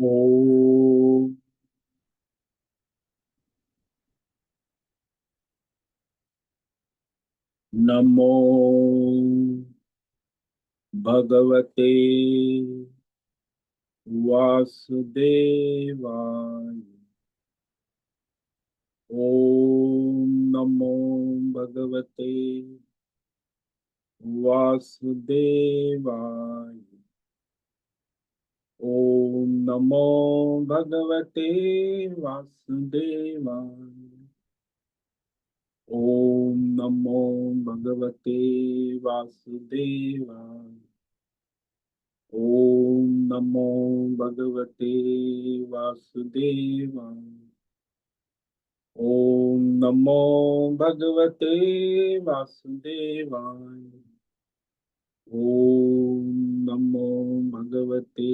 ओम नमो भगवते वासुदेवाय। ओम नमो भगवते वासुदेवाय। ओम नमो भगवते वासुदेवाय। ओम नमो भगवते वासुदेवाय। ओम नमो भगवते वासुदेवाय। ओम नमो भगवते वासुदेवाय। ओम नमो भगवते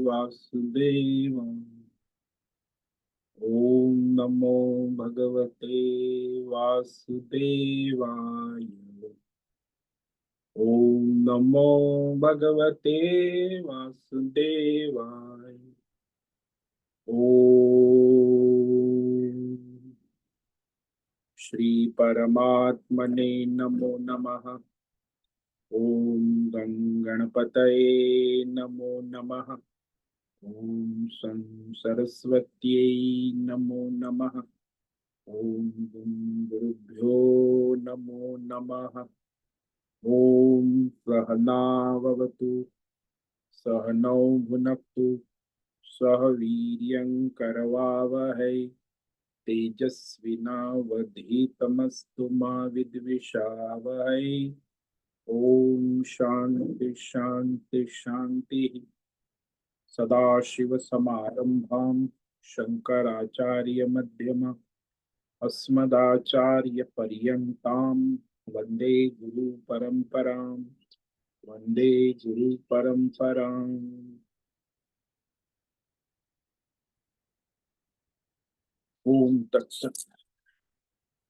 वासुदेवाय। ओम नमो भगवते वासुदेवाय। ओम नमो भगवते वासुदेवाय। ओम श्री परमात्मने नमो नमः। ओम गणपतये नमो नमः। ओम सरस्वत्यै नमो नमः। ओम गुरुभ्यो नमो नमः। ओम सहनाववतु सहनौ भुनक्तु सह वीर्यं करवावहै तेजस्विनावधीतमस्तु मा विद्विषावहै। ओम शांति शांति शांति। सदाशिव समारंभां शंकराचार्य मध्यमा अस्मदाचार्य पर्यन्तां वंदे गुरु परंपरां। वंदे गुरु परंपरां। ओम तत्सत।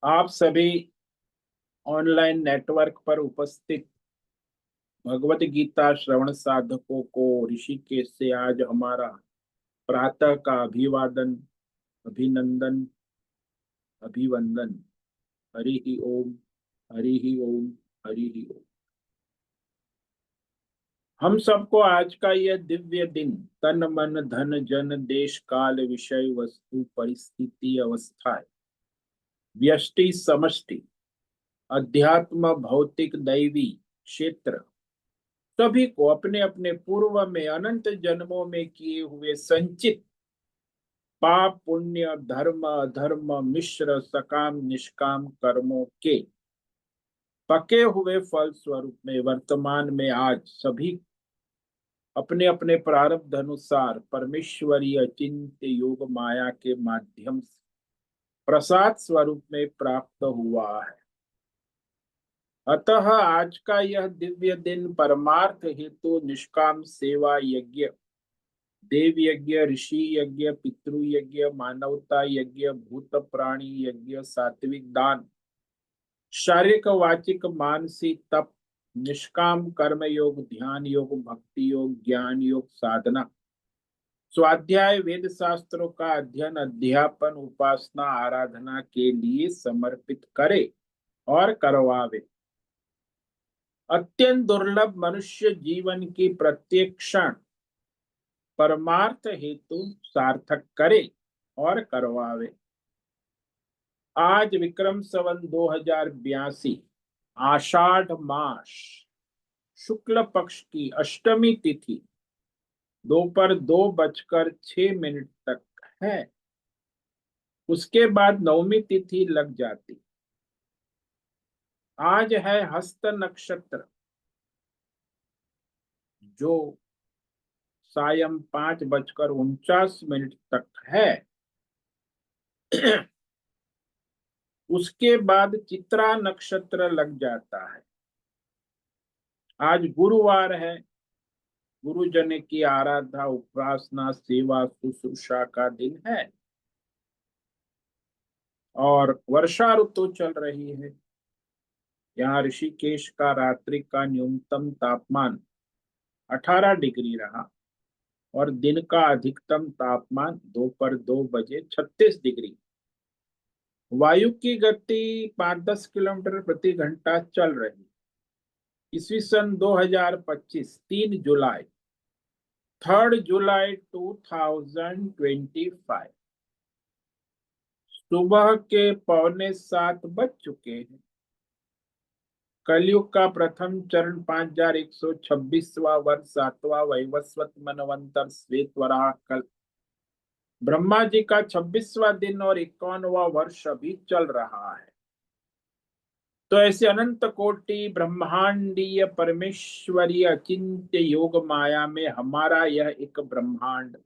आप सभी ऑनलाइन नेटवर्क पर उपस्थित भगवत गीता श्रवण साधकों को ऋषिकेश से आज हमारा प्रातः का अभिवादन, अभिनंदन, अभिवंदन। हरि ही ओम, हरि ही ओम, हरि ही ओम। हम सबको आज का यह दिव्य दिन तन मन धन जन देश काल विषय वस्तु परिस्थिति अवस्थाएं व्यष्टि समष्टि अध्यात्म भौतिक दैवी क्षेत्र सभी को अपने अपने पूर्व में अनंत जन्मों में किए हुए संचित पाप पुण्य धर्म अधर्म मिश्र सकाम निष्काम कर्मों के पके हुए फल स्वरूप में वर्तमान में आज सभी अपने अपने प्रारब्ध अनुसार परमेश्वरीय चिंत्य योग माया के माध्यम से प्रसाद स्वरूप में प्राप्त हुआ है। अतः आज का यह दिव्य दिन परमार्थ हेतु निष्काम सेवा यज्ञ, देव यज्ञ, ऋषि यज्ञ, पितृ यज्ञ, मानवता यज्ञ, भूत प्राणी यज्ञ, सात्विक दान, शारीरिक वाचिक मानसिक तप, निष्काम कर्म योग, ध्यान योग, भक्ति योग, ज्ञान योग, साधना, स्वाध्याय, वेद शास्त्रों का अध्ययन, अध्यापन, उपासना, आराधना के लिए समर्पित करे और करवावे। अत्यंत दुर्लभ मनुष्य जीवन की प्रत्येक क्षण परमार्थ हेतु सार्थक करे और करवावे। आज विक्रम संवत 2082 आषाढ़ मास शुक्ल पक्ष की अष्टमी तिथि दोपहर 2:06 तक है। उसके बाद नवमी तिथि लग जाती। आज है हस्त नक्षत्र जो सायं 5:49 तक है। उसके बाद चित्रा नक्षत्र लग जाता है। आज गुरुवार है। गुरुजन की आराधना उपासना सेवा शुश्रूषा का दिन है और वर्षा ऋतु चल रही है। यहाँ ऋषिकेश का रात्रि का न्यूनतम तापमान 18 डिग्री रहा और दिन का अधिकतम तापमान दोपहर 2 बजे 36 डिग्री। वायु की गति 5-10 किलोमीटर प्रति घंटा चल रही। ईस्वी सन 2025, 3 जुलाई, 3 जुलाई 2025, सुबह के 6:45 बज चुके हैं। कलयुग का प्रथम चरण 5126वां वर्ष, 7वां वैवस्वत मनवंतर श्वेत वराह कल। ब्रह्मा जी का 26वां दिन और 51वां वर्ष अभी चल रहा है। तो ऐसे अनंत कोटि ब्रह्मांडीय परमेश्वरीय अचिंत्य योग माया में हमारा यह एक ब्रह्मांड,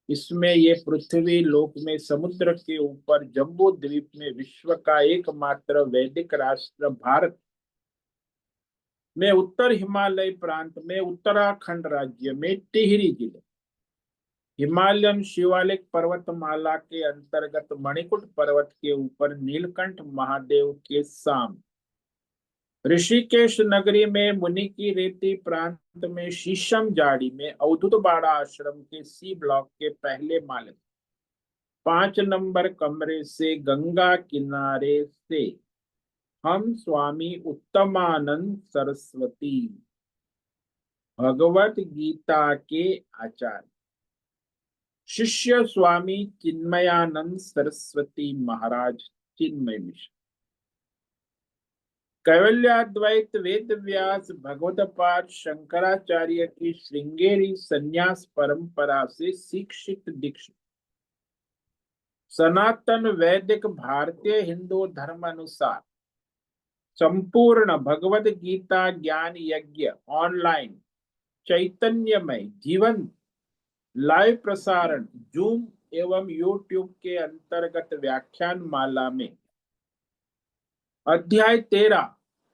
इसमें ये पृथ्वी लोक में समुद्र के ऊपर जम्बू द्वीप में विश्व का एकमात्र वैदिक राष्ट्र भारत में उत्तर हिमालय प्रांत में उत्तराखंड राज्य में टिहरी जिले हिमालयन शिवालिक पर्वतमाला के अंतर्गत मणिकुट पर्वत के ऊपर नीलकंठ महादेव के सामने ऋषिकेश नगरी में मुनि की रेती प्रांत में शीशम जाड़ी में अवधूत बाड़ा आश्रम के सी ब्लॉक के पहले माले 5 नंबर कमरे से गंगा किनारे से हम स्वामी उत्तमानंद सरस्वती भगवत गीता के आचार्य शिष्य स्वामी चिन्मयानंद सरस्वती महाराज चिन्मय मिश्र, कैवल्याद्वैत वेद व्यास भगवतपाद शंकराचार्य की श्रृंगेरी संन्यास परंपरा से शिक्षित दीक्षित सनातन वैदिक भारतीय हिंदू धर्म अनुसार संपूर्ण भगवत गीता ज्ञान यज्ञ ऑनलाइन चैतन्यमय जीवन लाइव प्रसारण जूम एवं यूट्यूब के अंतर्गत व्याख्यान माला में अध्याय 13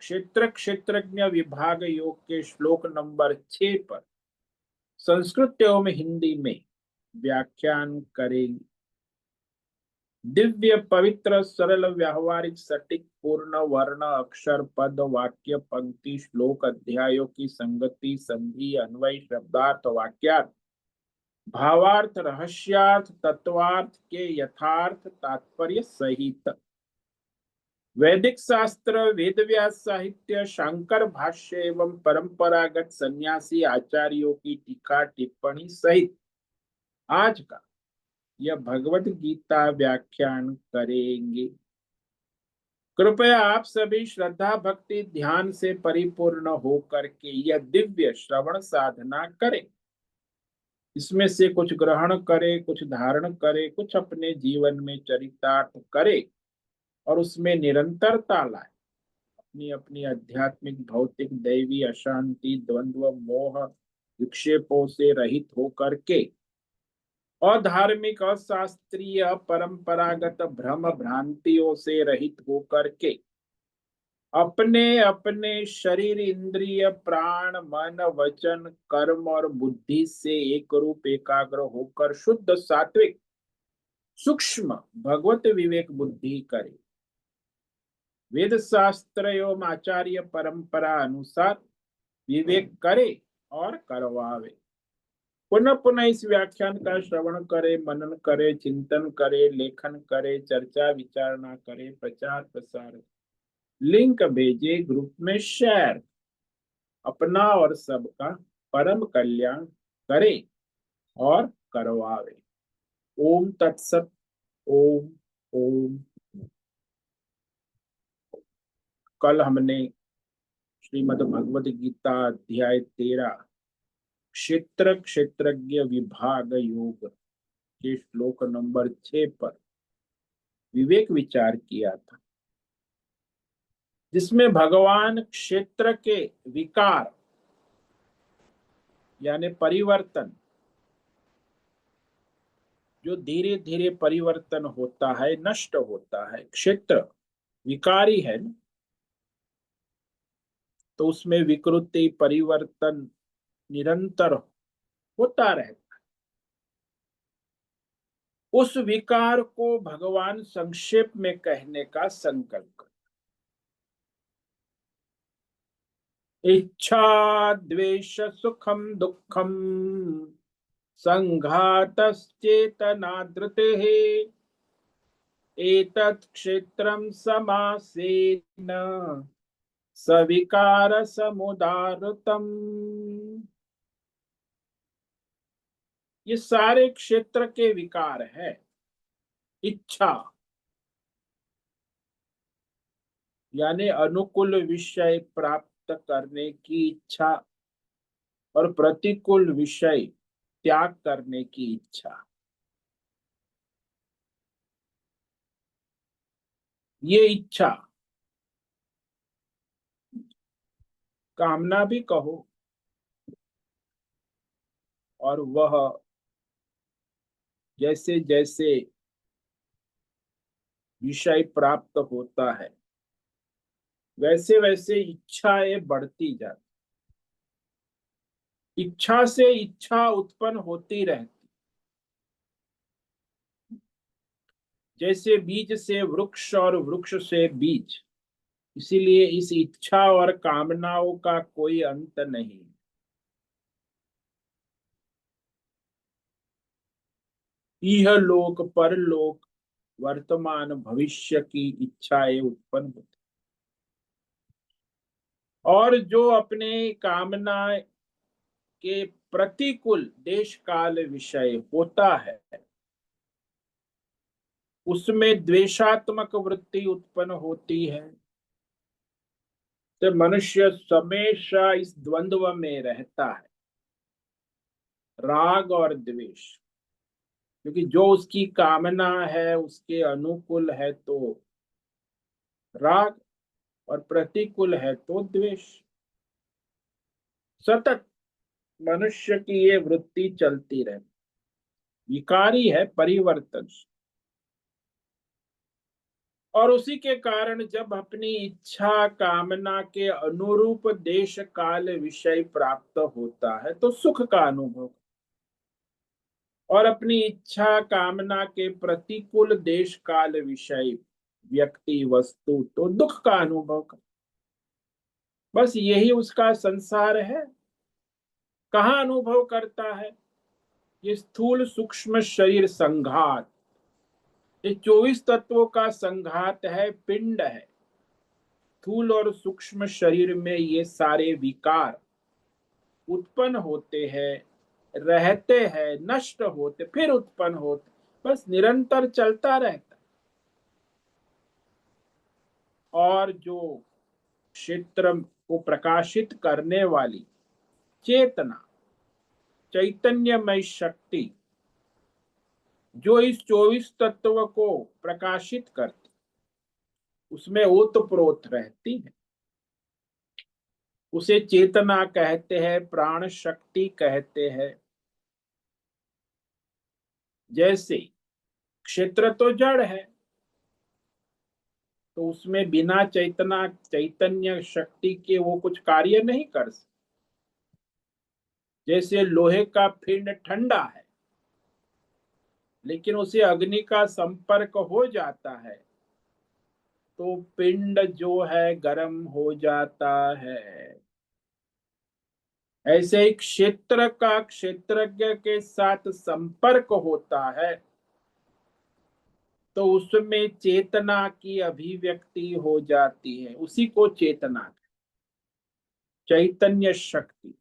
क्षेत्र क्षेत्रज्ञ विभाग योग के श्लोक नंबर 6 पर संस्कृत एवं हिंदी में व्याख्यान करेंगे। दिव्य पवित्र सरल व्यावहारिक सटीक पूर्ण वर्ण अक्षर पद वाक्य पंक्ति श्लोक अध्यायों की संगति संधि अन्वय शब्दार्थ वाक्यार्थ भावार्थ रहस्यार्थ तत्वार्थ के यथार्थ तात्पर्य सहित वैदिक शास्त्र वेद व्यास साहित्य शंकर भाष्य एवं परंपरागत सन्यासी आचार्यों की टीका टिप्पणी सहित आज का यह भगवत गीता व्याख्यान करेंगे। कृपया आप सभी श्रद्धा भक्ति ध्यान से परिपूर्ण होकर के यह दिव्य श्रवण साधना करें। इसमें से कुछ ग्रहण करे, कुछ धारण करे, कुछ अपने जीवन में चरितार्थ करे और उसमें निरंतरता लाए। अपनी अपनी आध्यात्मिक भौतिक दैवी अशांति द्वंद्व मोह विक्षेपों से रहित होकर के अधार्मिक अशास्त्रीय परंपरागत भ्रम भ्रांतियों से रहित होकर के अपने अपने शरीर इंद्रिय प्राण मन वचन कर्म और बुद्धि से एक रूप एकाग्र होकर शुद्ध सात्विक सूक्ष्म भगवत विवेक बुद्धि करे। वेद शास्त्र एवं आचार्य परंपरा अनुसार विवेक करे और करवावे। पुनः पुनः इस व्याख्यान का श्रवण करे, मनन करे, चिंतन करे, लेखन करे, चर्चा विचारणा करे, प्रचार प्रसार, लिंक भेजे, ग्रुप में शेयर, अपना और सबका परम कल्याण करे और करवावे। ओम तत्सत। ओम ओम। कल हमने श्रीमद् भगवद गीता अध्याय 13 क्षेत्र क्षेत्रज्ञ विभाग योग के श्लोक नंबर 6 पर विवेक विचार किया था, जिसमें भगवान क्षेत्र के विकार यानी परिवर्तन, जो धीरे धीरे परिवर्तन होता है, नष्ट होता है, क्षेत्र विकारी है न? तो उसमें विकृति परिवर्तन निरंतर होता रहता है। उस विकार को भगवान संक्षेप में कहने का संकल्प कर, इच्छा द्वेष सुखम दुखम संघातश्चेतना धृतेः एतत् क्षेत्रं समासेन सविकार समुदारतम। ये सारे क्षेत्र के विकार है। इच्छा यानी अनुकूल विषय प्राप्त करने की इच्छा और प्रतिकूल विषय त्याग करने की इच्छा, ये इच्छा, कामना भी कहो, और वह जैसे जैसे विषय प्राप्त होता है वैसे वैसे इच्छाएं बढ़ती जाती। इच्छा से इच्छा उत्पन्न होती रहती। जैसे बीज से वृक्ष और वृक्ष से बीज, इसीलिए इस इच्छा और कामनाओं का कोई अंत नहीं। इह लोक परलोक वर्तमान भविष्य की इच्छाएं उत्पन्न होती, और जो अपने कामना के प्रतिकूल देश काल विषय होता है उसमें द्वेषात्मक वृत्ति उत्पन्न होती है। तो मनुष्य हमेशा इस द्वंद्व में रहता है, राग और द्वेष। क्योंकि जो उसकी कामना है उसके अनुकूल है तो राग, और प्रतिकूल है तो द्वेष। सतत मनुष्य की ये वृत्ति चलती रहती, विकारी है, परिवर्तन। और उसी के कारण जब अपनी इच्छा कामना के अनुरूप देश काल विषय प्राप्त होता है तो सुख का अनुभव, और अपनी इच्छा कामना के प्रतिकूल देश काल विषय व्यक्ति वस्तु तो दुख का अनुभव कर। बस यही उसका संसार है। कहाँ अनुभव करता है? ये स्थूल सूक्ष्म शरीर संघात, ये 24 तत्वों का संघात है, पिंड है। स्थूल और सूक्ष्म शरीर में ये सारे विकार उत्पन्न होते हैं, रहते हैं, नष्ट होते, फिर उत्पन्न होते, बस निरंतर चलता रहता। और जो क्षेत्र को प्रकाशित करने वाली चेतना, चैतन्यमय शक्ति जो इस 24 तत्व को प्रकाशित करती, उसमें ओतप्रोत रहती है, उसे चेतना कहते हैं, प्राण शक्ति कहते हैं। जैसे क्षेत्र तो जड़ है, तो उसमें बिना चैतना चैतन्य शक्ति के वो कुछ कार्य नहीं कर सकते। जैसे लोहे का पिंड ठंडा है, लेकिन उसे अग्नि का संपर्क हो जाता है तो पिंड जो है गर्म हो जाता है। ऐसे ही क्षेत्र का क्षेत्रज्ञ के साथ संपर्क होता है तो उसमें चेतना की अभिव्यक्ति हो जाती है, उसी को चेतना, चैतन्य शक्ति।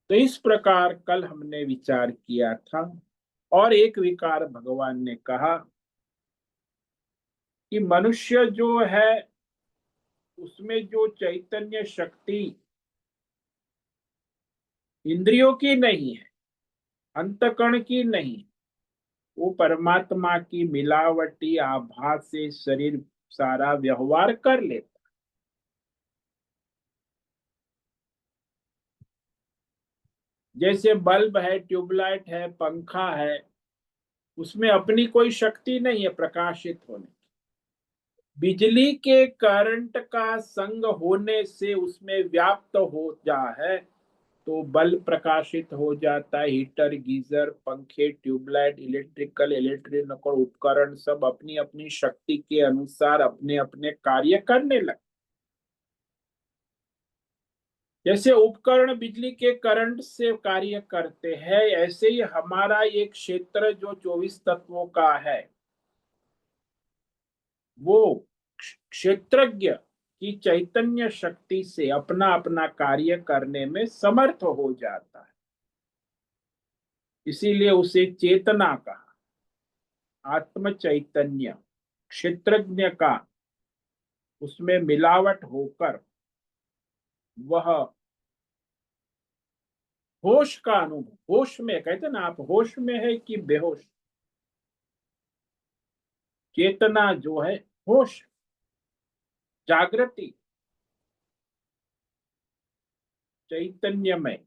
तो इस प्रकार कल हमने विचार किया था। और एक विकार भगवान ने कहा कि मनुष्य जो है उसमें जो चैतन्य शक्ति इंद्रियों की नहीं है, अंतकण की नहीं, वो परमात्मा की मिलावटी आभास से शरीर सारा व्यवहार कर लेता। जैसे बल्ब है, ट्यूबलाइट है, पंखा है, उसमें अपनी कोई शक्ति नहीं है प्रकाशित होने की। बिजली के करंट का संग होने से उसमें व्याप्त हो जा है तो बल्ब प्रकाशित हो जाता है। हीटर, गीजर, पंखे, ट्यूबलाइट, इलेक्ट्रिकल उपकरण सब अपनी अपनी शक्ति के अनुसार अपने अपने कार्य करने लगे। जैसे उपकरण बिजली के करंट से कार्य करते हैं, ऐसे ही हमारा एक क्षेत्र जो 24 तत्वों का है, वो क्षेत्रज्ञ की चैतन्य शक्ति से अपना अपना कार्य करने में समर्थ हो जाता है। इसीलिए उसे चेतना कहा। आत्म चैतन्य क्षेत्रज्ञ का उसमें मिलावट होकर वह होश का अनुभव, होश में कहते ना, आप होश में है कि बेहोश, चेतना जो है होश, जागृति, चैतन्यमय,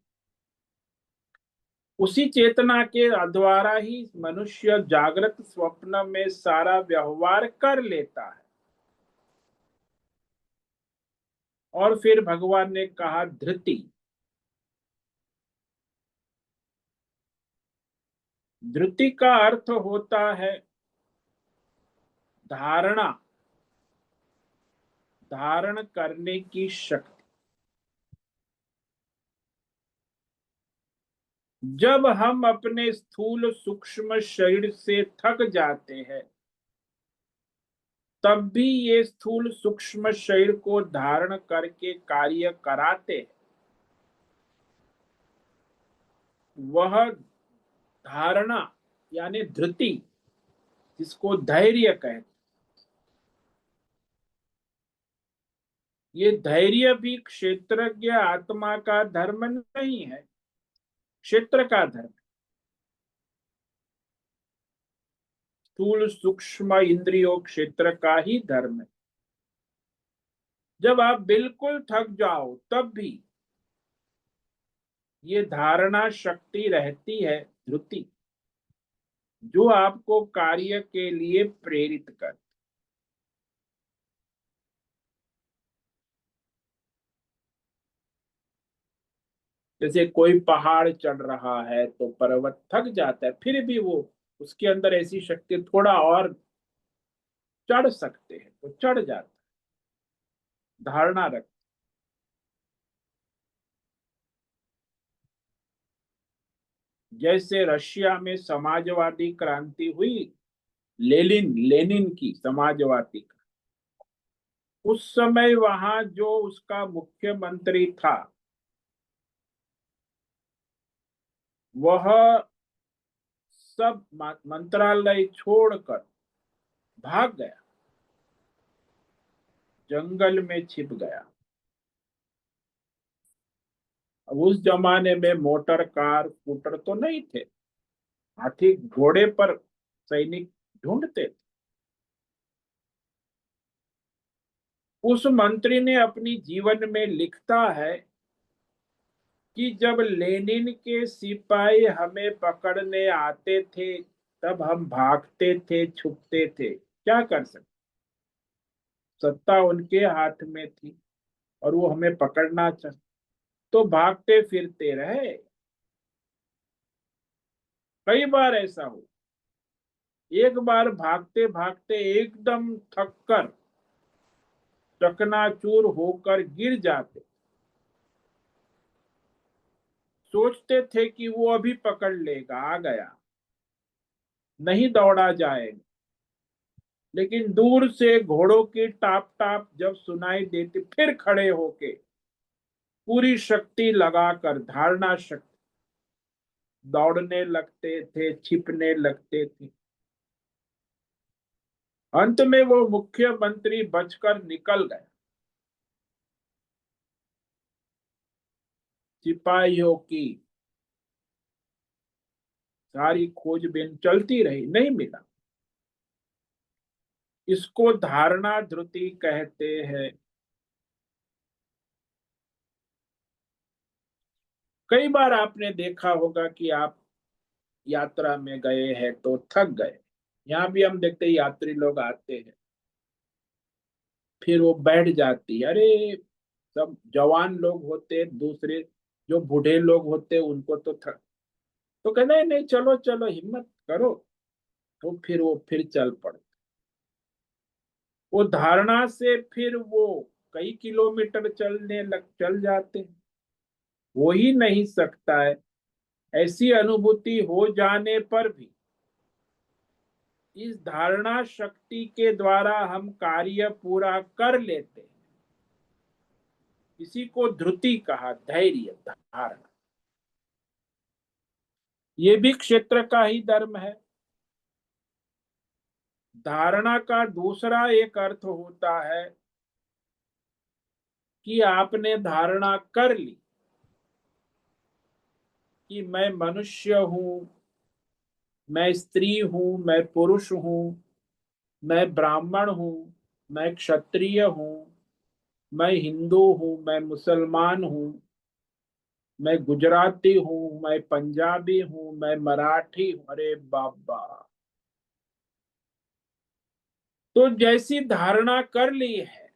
उसी चेतना के द्वारा ही मनुष्य जागृत स्वप्न में सारा व्यवहार कर लेता है। और फिर भगवान ने कहा धृति। धृति का अर्थ होता है धारणा, धारण करने की शक्ति। जब हम अपने स्थूल सूक्ष्म शरीर से थक जाते हैं, तब भी ये स्थूल सूक्ष्म शरीर को धारण करके कार्य कराते हैं। वह धारणा यानी धृति, जिसको धैर्य कहते, ये धैर्य भी क्षेत्रज्ञ आत्मा का धर्म नहीं है, क्षेत्र का धर्म। स्थूल सूक्ष्म इंद्रियों क्षेत्र का ही धर्म है। जब आप बिल्कुल थक जाओ तब भी ये धारणा शक्ति रहती है, धृति, जो आपको कार्य के लिए प्रेरित कर। जैसे कोई पहाड़ चढ़ रहा है तो पर्वत थक जाता है, फिर भी वो, उसके अंदर ऐसी शक्ति, थोड़ा और चढ़ सकते हैं तो चढ़ जाता है, धारणा रख। जैसे रशिया में समाजवादी क्रांति हुई, लेनिन लेनिन की समाजवादी का, उस समय वहां जो उसका मुख्यमंत्री था, वह सब मंत्रालय छोड़कर भाग गया, जंगल में छिप गया। अब उस जमाने में मोटर कार स्कूटर तो नहीं थे, हाथी घोड़े पर सैनिक ढूंढते थे। उस मंत्री ने अपनी जीवन में लिखता है कि जब लेनिन के सिपाही हमें पकड़ने आते थे, तब हम भागते थे, छुपते थे, क्या कर सकते, सत्ता उनके हाथ में थी और वो हमें पकड़ना चाहते, तो भागते फिरते रहे। कई बार ऐसा हो, एक बार भागते भागते एकदम थक कर चकनाचूर होकर गिर जाते, सोचते थे कि वो अभी पकड़ लेगा, आ गया, नहीं दौड़ा जाएगा। लेकिन दूर से घोड़ों की टाप टाप जब सुनाई देती, फिर खड़े होके पूरी शक्ति लगाकर, धारणा शक्ति, दौड़ने लगते थे, छिपने लगते थे। अंत में वो मुख्यमंत्री बचकर निकल गए। सिपाहियों की सारी खोजबीन चलती रही, नहीं मिला। इसको धारणा धृति कहते हैं। कई बार आपने देखा होगा कि आप यात्रा में गए हैं तो थक गए। यहाँ भी हम देखते हैं यात्री लोग आते हैं, फिर वो बैठ जाती है, अरे सब जवान लोग होते, दूसरे जो बूढ़े लोग होते उनको तो थक, तो कहते नहीं नहीं, चलो चलो, हिम्मत करो, तो फिर वो फिर चल पड़ते। वो धारणा से फिर वो कई किलोमीटर चल जाते हैं। हो ही नहीं सकता है। ऐसी अनुभूति हो जाने पर भी इस धारणा शक्ति के द्वारा हम कार्य पूरा कर लेते हैं। इसी को धृति कहा, धैर्य धारणा। ये भी क्षेत्र का ही धर्म है। धारणा का दूसरा एक अर्थ होता है कि आपने धारणा कर ली कि मैं मनुष्य हूं, मैं स्त्री हूं, मैं पुरुष हूं, मैं ब्राह्मण हूं, मैं क्षत्रिय हूं, मैं हिंदू हूं, मैं मुसलमान हूं, मैं गुजराती हूं, मैं पंजाबी हूं, मैं मराठी हूं। अरे बाबा, तो जैसी धारणा कर ली है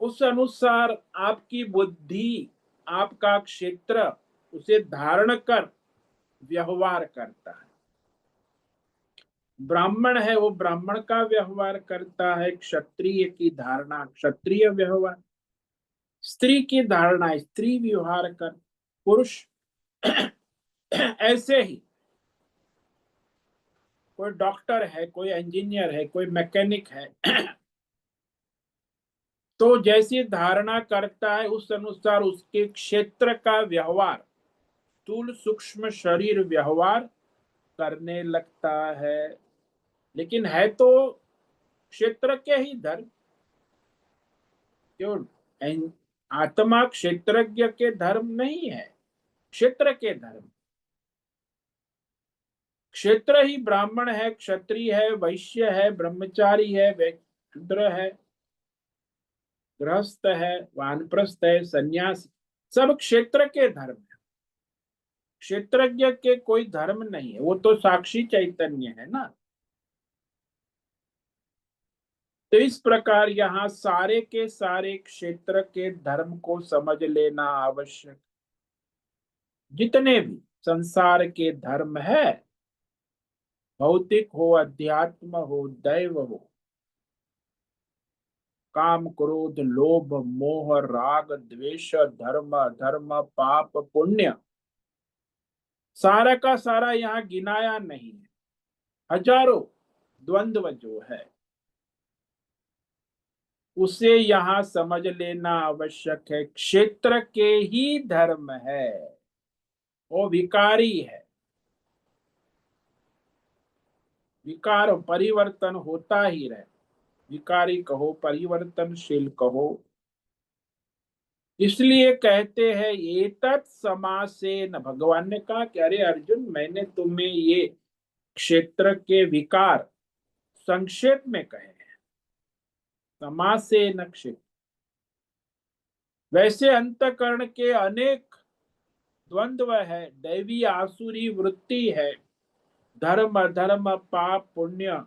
उस अनुसार आपकी बुद्धि, आपका क्षेत्र उसे धारण कर व्यवहार करता है। ब्राह्मण है वो ब्राह्मण का व्यवहार करता है, क्षत्रिय की धारणा क्षत्रिय व्यवहार, स्त्री की धारणा स्त्री व्यवहार कर, पुरुष ऐसे ही कोई डॉक्टर है, कोई इंजीनियर है, कोई मैकेनिक है तो जैसी धारणा करता है उस अनुसार उसके क्षेत्र का व्यवहार, स्थूल सूक्ष्म शरीर व्यवहार करने लगता है। लेकिन है तो क्षेत्र के ही धर्म। क्यों? आत्मा क्षेत्रज्ञ के धर्म नहीं है, क्षेत्र के धर्म। क्षेत्र ही ब्राह्मण है, क्षत्रिय है, वैश्य है, ब्रह्मचारी है, शूद्र है, गृहस्थ है, वानप्रस्थ है, सन्यासी, सब क्षेत्र के धर्म है। क्षेत्रज्ञ के कोई धर्म नहीं है, वो तो साक्षी चैतन्य है ना। तो इस प्रकार यहाँ सारे के सारे क्षेत्र के धर्म को समझ लेना आवश्यक। जितने भी संसार के धर्म है, भौतिक हो, अध्यात्म हो, दैव हो, काम क्रोध लोभ मोह राग द्वेष धर्म अधर्म पाप पुण्य, सारा का सारा यहाँ गिनाया नहीं है। हजारों द्वंद्व जो है उसे यहाँ समझ लेना आवश्यक है। क्षेत्र के ही धर्म है, वो विकारी है। विकार परिवर्तन होता ही रहे, विकारी कहो परिवर्तनशील कहो। इसलिए कहते हैं एतत् समासेन, भगवान ने कहा कि अरे अर्जुन, मैंने तुम्हें ये क्षेत्र के विकार संक्षेप में कहे हैं, समासेन क्षेत्र। वैसे अंतकरण के अनेक द्वंद्व है, दैवी आसुरी वृत्ति है, धर्म अधर्म पाप पुण्य,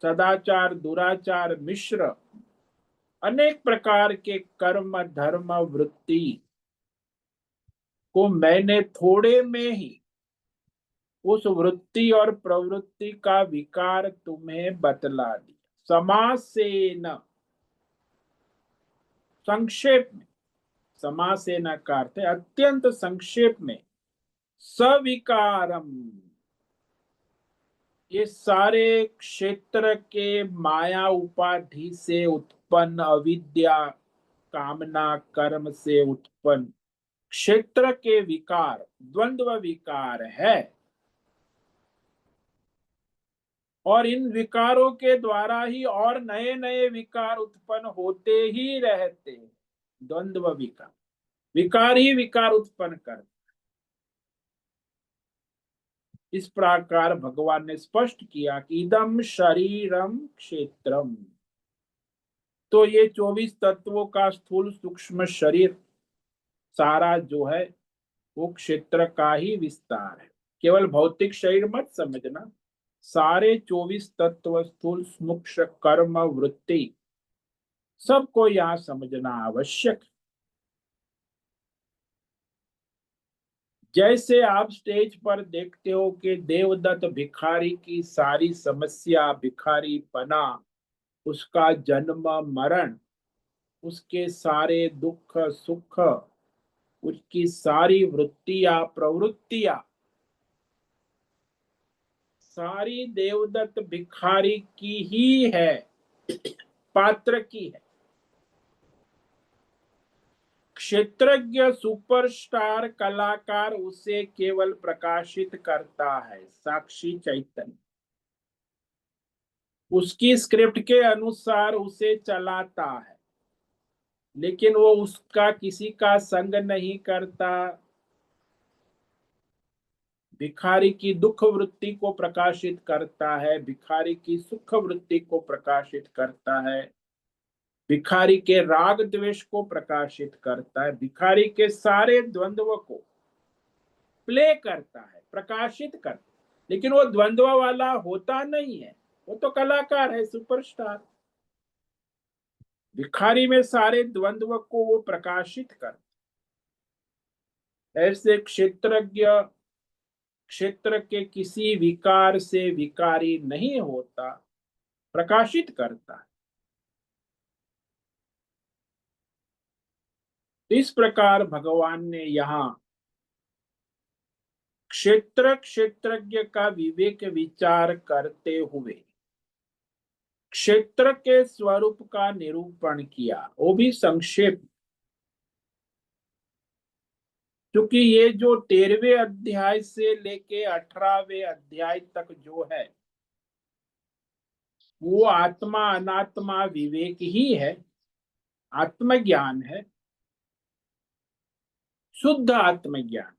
सदाचार दुराचार मिश्र, अनेक प्रकार के कर्म धर्म वृत्ति को मैंने थोड़े में ही उस वृत्ति और प्रवृत्ति का विकार तुम्हें बतला दिया। समासेन, संक्षेप में, समासेन का अर्थ है अत्यंत संक्षेप में, सविकारम, ये सारे क्षेत्र के माया उपाधि से उत्पन्न अविद्या कामना कर्म से उत्पन्न क्षेत्र के विकार द्वंद्व विकार है। और इन विकारों के द्वारा ही और नए नए विकार उत्पन्न होते ही रहते हैं। द्वंद्व विकार, विकार ही विकार उत्पन्न कर। इस प्रकार भगवान ने स्पष्ट किया कि इदम शरीरम क्षेत्रम। तो ये 24 तत्वों का स्थूल सूक्ष्म शरीर सारा जो है वो क्षेत्र का ही विस्तार है। केवल भौतिक शरीर मत समझना, सारे 24 तत्व स्थूल सूक्ष्म कर्म वृत्ति सबको यहां समझना आवश्यक। जैसे आप स्टेज पर देखते हो कि देवदत्त भिखारी की सारी समस्या, भिखारी पना, उसका जन्म मरण, उसके सारे दुख सुख उसकी सारी वृत्तियां प्रवृत्तियां सारी देवदत्त भिखारी की ही है, पात्र की है। क्षेत्रज्ञ सुपरस्टार कलाकार उसे केवल प्रकाशित करता है, साक्षी चैतन्य उसकी स्क्रिप्ट के अनुसार उसे चलाता है, लेकिन वो उसका किसी का संग नहीं करता। भिखारी की दुख वृत्ति को प्रकाशित करता है, भिखारी की सुख वृत्ति को प्रकाशित करता है, भिखारी के राग द्वेष को प्रकाशित करता है, भिखारी के सारे द्वंद्व को प्ले करता है, प्रकाशित करता है। लेकिन वो द्वंद्व वाला होता नहीं है, वो तो कलाकार है, सुपरस्टार। भिखारी में सारे द्वंद्व को वो प्रकाशित करता है। ऐसे क्षेत्रज्ञ क्षेत्र के किसी विकार से विकारी नहीं होता, प्रकाशित करता है। इस प्रकार भगवान ने यहाँ क्षेत्रज्ञ का विवेक विचार करते हुए क्षेत्र के स्वरूप का निरूपण किया, वो भी संक्षेप। क्योंकि ये जो 13वें अध्याय से लेके 18वें अध्याय तक जो है वो आत्मा अनात्मा विवेक ही है, आत्मज्ञान है, शुद्ध आत्मज्ञान।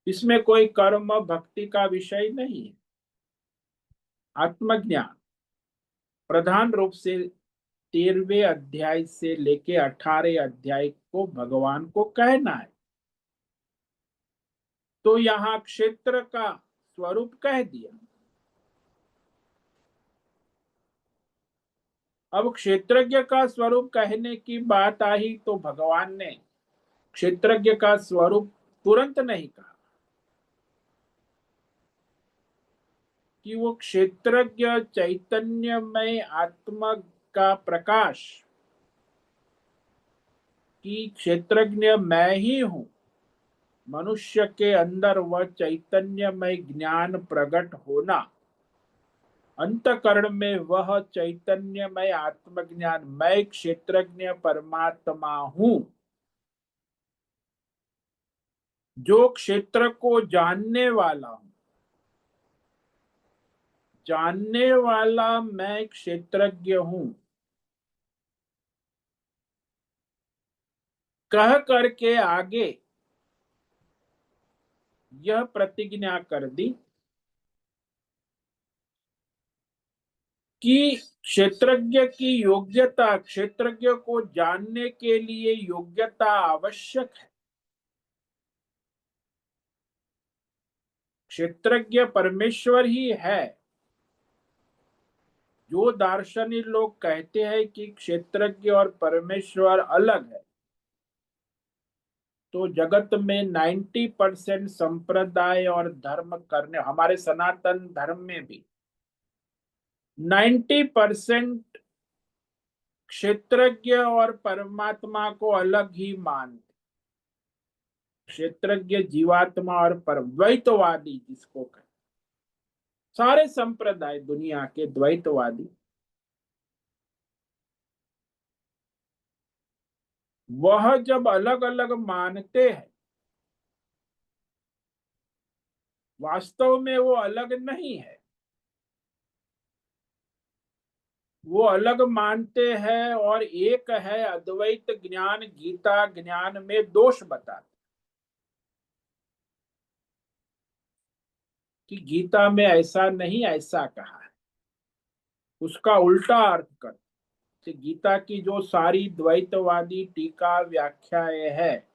इसमें कोई कर्म भक्ति का विषय नहीं है। आत्मज्ञान प्रधान रूप से 13वें अध्याय से लेके 18वें अध्याय को भगवान को कहना है। तो यहाँ क्षेत्र का स्वरूप कह दिया। अब क्षेत्रज्ञ का स्वरूप कहने की बात आई तो भगवान ने क्षेत्रज्ञ का स्वरूप तुरंत नहीं कहा कि वो क्षेत्रज्ञ चैतन्यमय आत्मा का प्रकाश, कि क्षेत्रज्ञ मैं ही हूं, मनुष्य के अंदर वह चैतन्यमय ज्ञान प्रकट होना, अंतकरण में वह चैतन्यमय आत्मज्ञान, मैं क्षेत्रज्ञ परमात्मा हूं, जो क्षेत्र को जानने वाला हूं, जानने वाला मैं क्षेत्रज्ञ हूं, कह करके आगे यह प्रतिज्ञा कर दी कि क्षेत्रज्ञ की योग्यता, क्षेत्रज्ञ को जानने के लिए योग्यता आवश्यक है। क्षेत्रज्ञ परमेश्वर ही है। जो दार्शनिक लोग कहते हैं कि क्षेत्रज्ञ और परमेश्वर अलग है, तो जगत में 90% संप्रदाय और धर्म करने, हमारे सनातन धर्म में भी 90% क्षेत्रज्ञ और परमात्मा को अलग ही मानते। क्षेत्रज्ञ जीवात्मा और पर द्वैतवादी जिसको कहते, सारे संप्रदाय दुनिया के द्वैतवादी, वह जब अलग अलग मानते हैं, वास्तव में वो अलग नहीं है। वो अलग मानते हैं और एक है अद्वैत ज्ञान, गीता ज्ञान में दोष बताते कि गीता में ऐसा नहीं, ऐसा कहा है, उसका उल्टा अर्थ कर। गीता की जो सारी द्वैतवादी टीका व्याख्याएं है,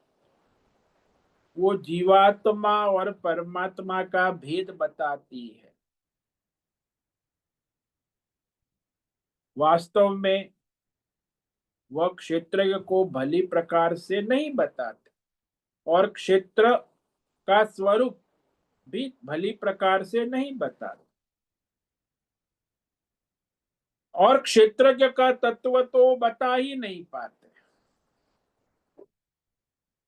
वो जीवात्मा और परमात्मा का भेद बताती है। वास्तव में वह क्षेत्र को भली प्रकार से नहीं बताते और क्षेत्र का स्वरूप भी भली प्रकार से नहीं बताते, और क्षेत्रज्ञ का तत्व तो बता ही नहीं पाते।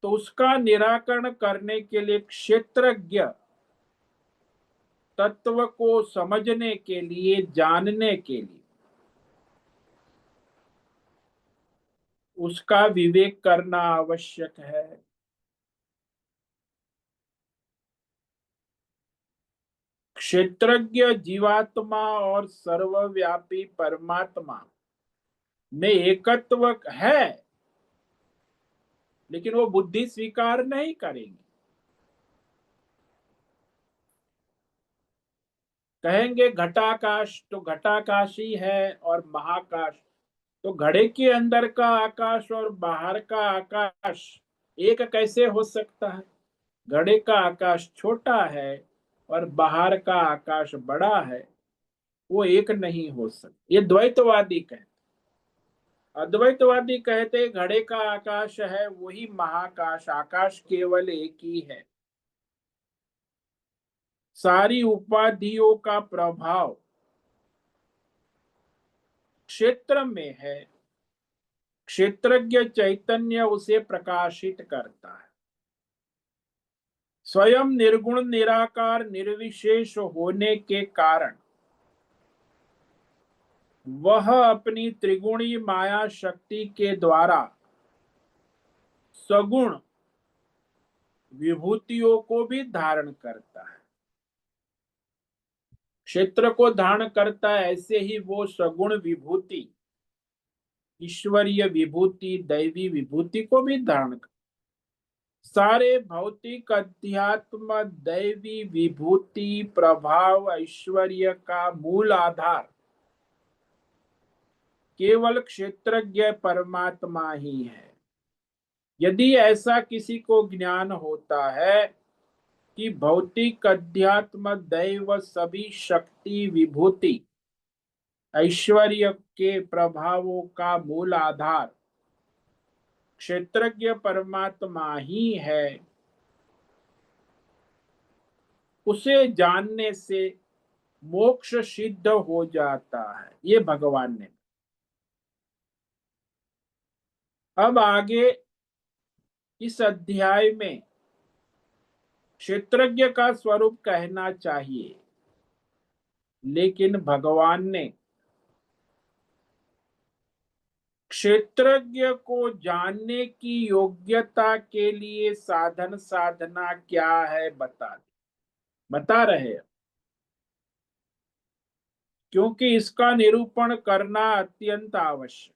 तो उसका निराकरण करने के लिए क्षेत्रज्ञ तत्व को समझने के लिए, जानने के लिए उसका विवेक करना आवश्यक है। क्षेत्रज्ञ जीवात्मा और सर्वव्यापी परमात्मा में एकत्व है, लेकिन वो बुद्धि स्वीकार नहीं करेंगे। कहेंगे घटाकाश तो घटाकाश ही है, और महाकाश तो घड़े के अंदर का आकाश और बाहर का आकाश एक कैसे हो सकता है? घड़े का आकाश छोटा है और बाहर का आकाश बड़ा है, वो एक नहीं हो सकता। ये द्वैतवादी कहते। अद्वैतवादी कहते घड़े का आकाश है वही महाकाश, आकाश केवल एक ही है। सारी उपाधियों का प्रभाव क्षेत्र में है, क्षेत्रज्ञ चैतन्य उसे प्रकाशित करता है। स्वयं निर्गुण निराकार निर्विशेष होने के कारण वह अपनी त्रिगुणी माया शक्ति के द्वारा सगुण विभूतियों को भी धारण करता है। क्षेत्र को धारण करता है, ऐसे ही वो सगुण विभूति, ईश्वरीय विभूति, दैवी विभूति को भी धारण करता। सारे भौतिक अध्यात्म दैवी विभूति प्रभाव ऐश्वर्य का मूल आधार केवल क्षेत्रज्ञ परमात्मा ही है। यदि ऐसा किसी को ज्ञान होता है कि भौतिक अध्यात्म दैव सभी शक्ति विभूति ऐश्वर्य के प्रभावों का मूल आधार क्षेत्रज्ञ परमात्मा ही है, उसे जानने से मोक्ष सिद्ध हो जाता है। ये भगवान ने। अब आगे इस अध्याय में क्षेत्रज्ञ का स्वरूप कहना चाहिए, लेकिन भगवान ने क्षेत्रज्ञ को जानने की योग्यता के लिए साधन साधना क्या है बता रहे हैं, क्योंकि इसका निरूपण करना अत्यंत आवश्यक।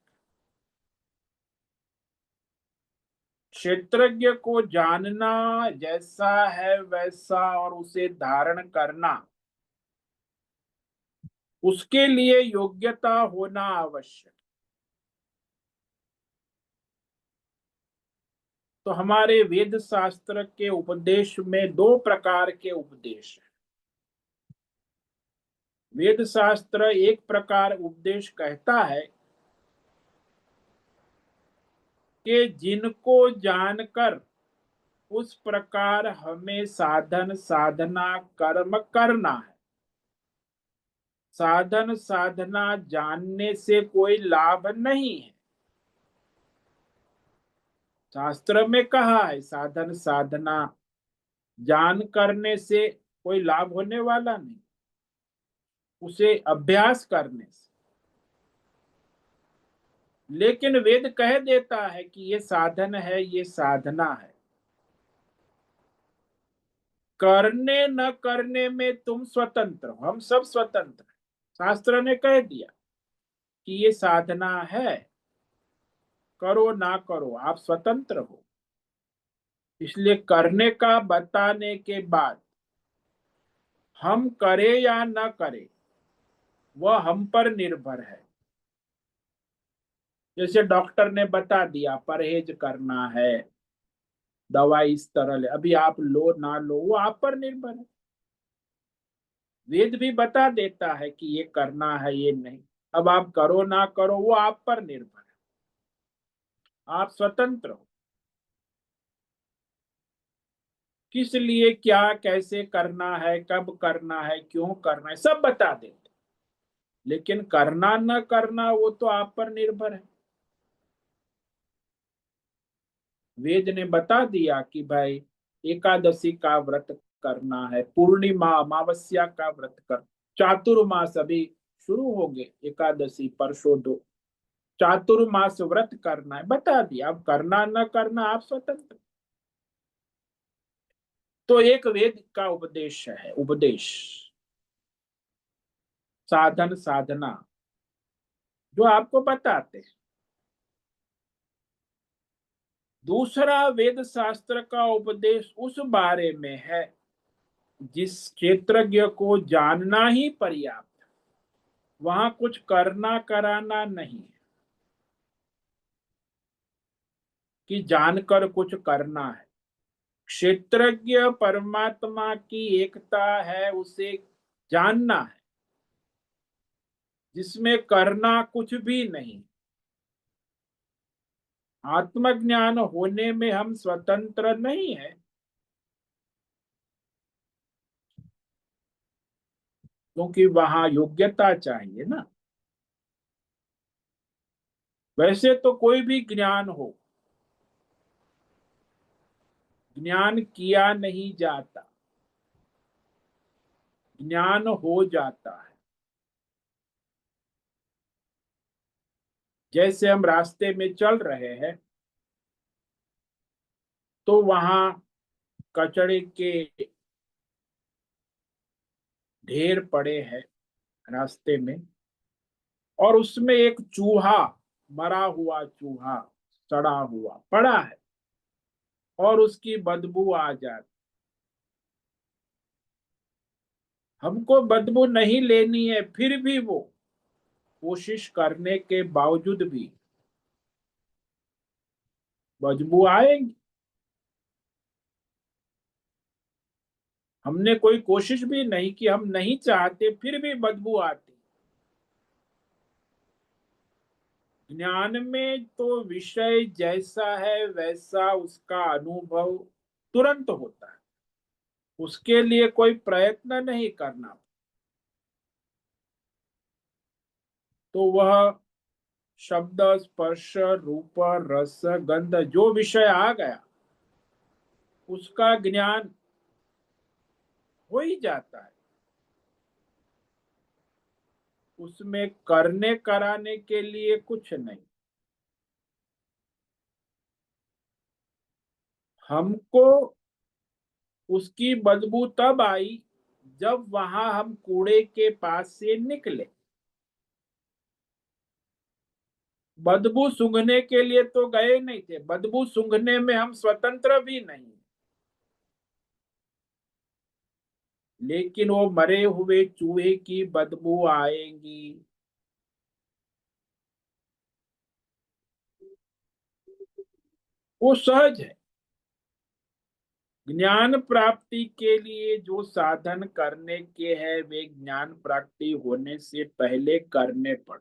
क्षेत्रज्ञ को जानना जैसा है वैसा और उसे धारण करना, उसके लिए योग्यता होना आवश्यक। तो हमारे वेद शास्त्र के उपदेश में दो प्रकार के उपदेश हैं। वेद शास्त्र एक प्रकार उपदेश कहता है कि जिनको जानकर उस प्रकार हमें साधन साधना कर्म करना है। साधन साधना जानने से कोई लाभ नहीं है। शास्त्र में कहा है साधन साधना जान करने से कोई लाभ होने वाला नहीं, उसे अभ्यास करने से। लेकिन वेद कह देता है कि ये साधन है, ये साधना है। करने न करने में तुम स्वतंत्र हो, हम सब स्वतंत्र हैं। शास्त्र ने कह दिया कि ये साधना है, करो ना करो आप स्वतंत्र हो। इसलिए करने का बताने के बाद हम करें या न करें वह हम पर निर्भर है। जैसे डॉक्टर ने बता दिया परहेज करना है, दवाई इस तरह ले, अभी आप लो ना लो वो आप पर निर्भर है। वेद भी बता देता है कि ये करना है ये नहीं, अब आप करो ना करो वो आप पर निर्भर है, आप स्वतंत्र हो। किस लिए क्या कैसे करना है, कब करना है, क्यों करना है, सब बता देते। लेकिन करना न करना वो तो आप पर निर्भर है। वेद ने बता दिया कि भाई एकादशी का व्रत करना है, पूर्णिमा अमावस्या का व्रत कर, चातुर्मास अभी शुरू हो गए, एकादशी परसों दो, चातुर्मास व्रत करना है, बता दिया। अब करना न करना आप स्वतंत्र। तो एक वेद का उपदेश है, उपदेश, साधन साधना जो आपको बताते हैं। दूसरा वेद शास्त्र का उपदेश उस बारे में है जिस क्षेत्रज्ञ को जानना ही पर्याप्त, वहां कुछ करना कराना नहीं है कि जानकर कुछ करना है। क्षेत्रज्ञ परमात्मा की एकता है, उसे जानना है, जिसमें करना कुछ भी नहीं। आत्मज्ञान होने में हम स्वतंत्र नहीं है, क्योंकि वहां योग्यता चाहिए ना। वैसे तो कोई भी ज्ञान हो, ज्ञान किया नहीं जाता, ज्ञान हो जाता है। जैसे हम रास्ते में चल रहे हैं तो वहां कचड़े के ढेर पड़े हैं रास्ते में, और उसमें एक चूहा, मरा हुआ चूहा सड़ा हुआ पड़ा है, और उसकी बदबू आ जाती। हमको बदबू नहीं लेनी है, फिर भी वो कोशिश करने के बावजूद भी बदबू आएगी। हमने कोई कोशिश भी नहीं की, हम नहीं चाहते, फिर भी बदबू आती। ज्ञान में तो विषय जैसा है वैसा उसका अनुभव तुरंत होता है, उसके लिए कोई प्रयत्न नहीं करना। तो वह शब्द स्पर्श रूप रस गंध जो विषय आ गया उसका ज्ञान हो ही जाता है। उसमें करने कराने के लिए कुछ नहीं। हमको उसकी बदबू तब आई जब वहां हम कूड़े के पास से निकले। बदबू सूंघने के लिए तो गए नहीं थे, बदबू सूंघने में हम स्वतंत्र भी नहीं, लेकिन वो मरे हुए चूहे की बदबू आएगी। वो सहज है। ज्ञान प्राप्ति के लिए जो साधन करने के हैं वे ज्ञान प्राप्ति होने से पहले करने पड़।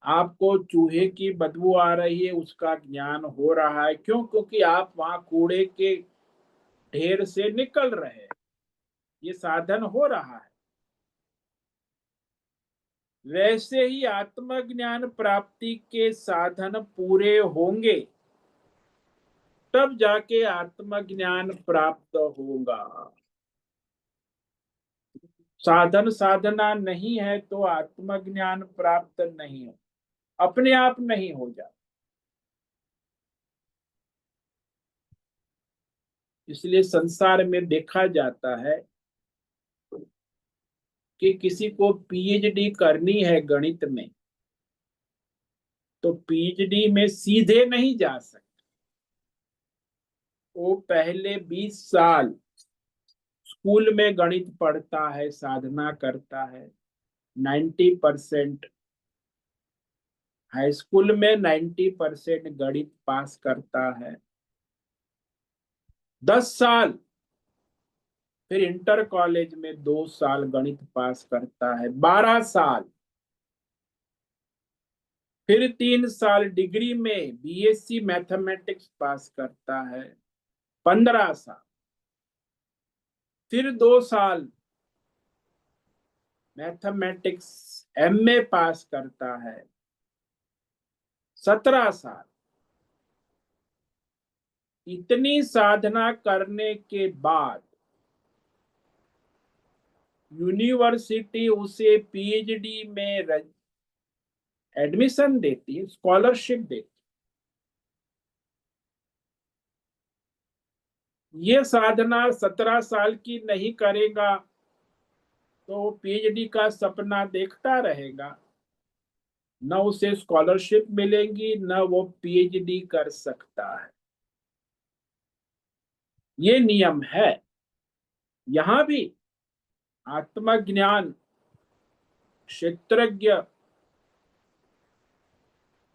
आपको चूहे की बदबू आ रही है, उसका ज्ञान हो रहा है, क्यों? क्योंकि आप वहां कूड़े के ढेर से निकल रहे हैं, ये साधन हो रहा है। वैसे ही आत्मज्ञान प्राप्ति के साधन पूरे होंगे तब जाके आत्मज्ञान प्राप्त होगा। साधन साधना नहीं है तो आत्मज्ञान प्राप्त नहीं है, अपने आप नहीं हो जाता। इसलिए संसार में देखा जाता है कि किसी को पीएचडी करनी है गणित में तो पीएचडी में सीधे नहीं जा सकते। वो पहले 20 साल स्कूल में गणित पढ़ता है, साधना करता है, 90%, हाई स्कूल में 90% गणित पास करता है, 10 साल, फिर इंटर कॉलेज में 2 साल गणित पास करता है, 12 साल, फिर 3 साल डिग्री में बीएससी मैथमेटिक्स पास करता है, 15 साल, फिर 2 साल मैथमेटिक्स एमए पास करता है, 17 साल, इतनी साधना करने के बाद यूनिवर्सिटी उसे पीएचडी में एडमिशन देती है, स्कॉलरशिप देती है। ये साधना 17 साल की नहीं करेगा तो पीएचडी का सपना देखता रहेगा, न उसे स्कॉलरशिप मिलेगी न वो पीएचडी कर सकता है। ये नियम है। यहां भी आत्मज्ञान क्षेत्रज्ञ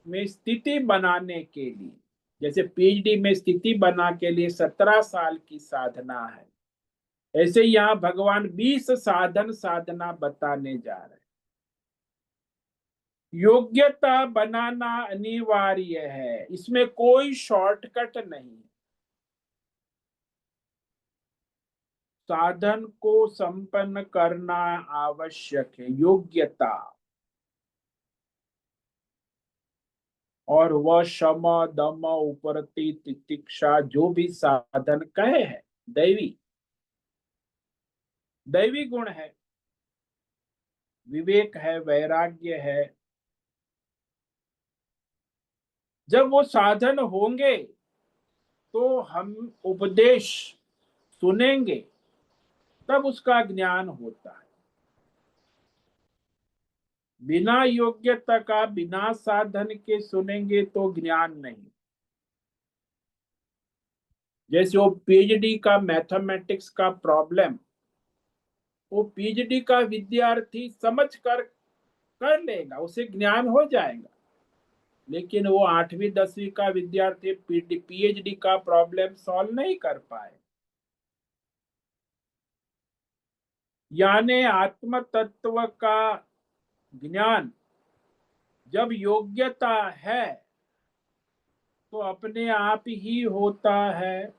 में स्थिति बनाने के लिए, जैसे पीएचडी में स्थिति बना के लिए 17 साल की साधना है, ऐसे यहाँ भगवान 20 साधना बताने जा रहे हैं। योग्यता बनाना अनिवार्य है, इसमें कोई शॉर्टकट नहीं। साधन को संपन्न करना आवश्यक है, योग्यता। और वह शम दम उपरति तितिक्षा जो भी साधन कहे है दैवी दैवी गुण है, विवेक है, वैराग्य है। जब वो साधन होंगे तो हम उपदेश सुनेंगे, तब उसका ज्ञान होता है। बिना योग्यता का, बिना साधन के सुनेंगे तो ज्ञान नहीं। जैसे वो पीएचडी का मैथमेटिक्स का प्रॉब्लम, वो पीएचडी का विद्यार्थी समझ कर कर लेगा, उसे ज्ञान हो जाएगा। लेकिन वो 8वीं 10वीं का विद्यार्थी पीएचडी का प्रॉब्लम सॉल्व नहीं कर पाए। यानी आत्म तत्व का ज्ञान जब योग्यता है तो अपने आप ही होता है,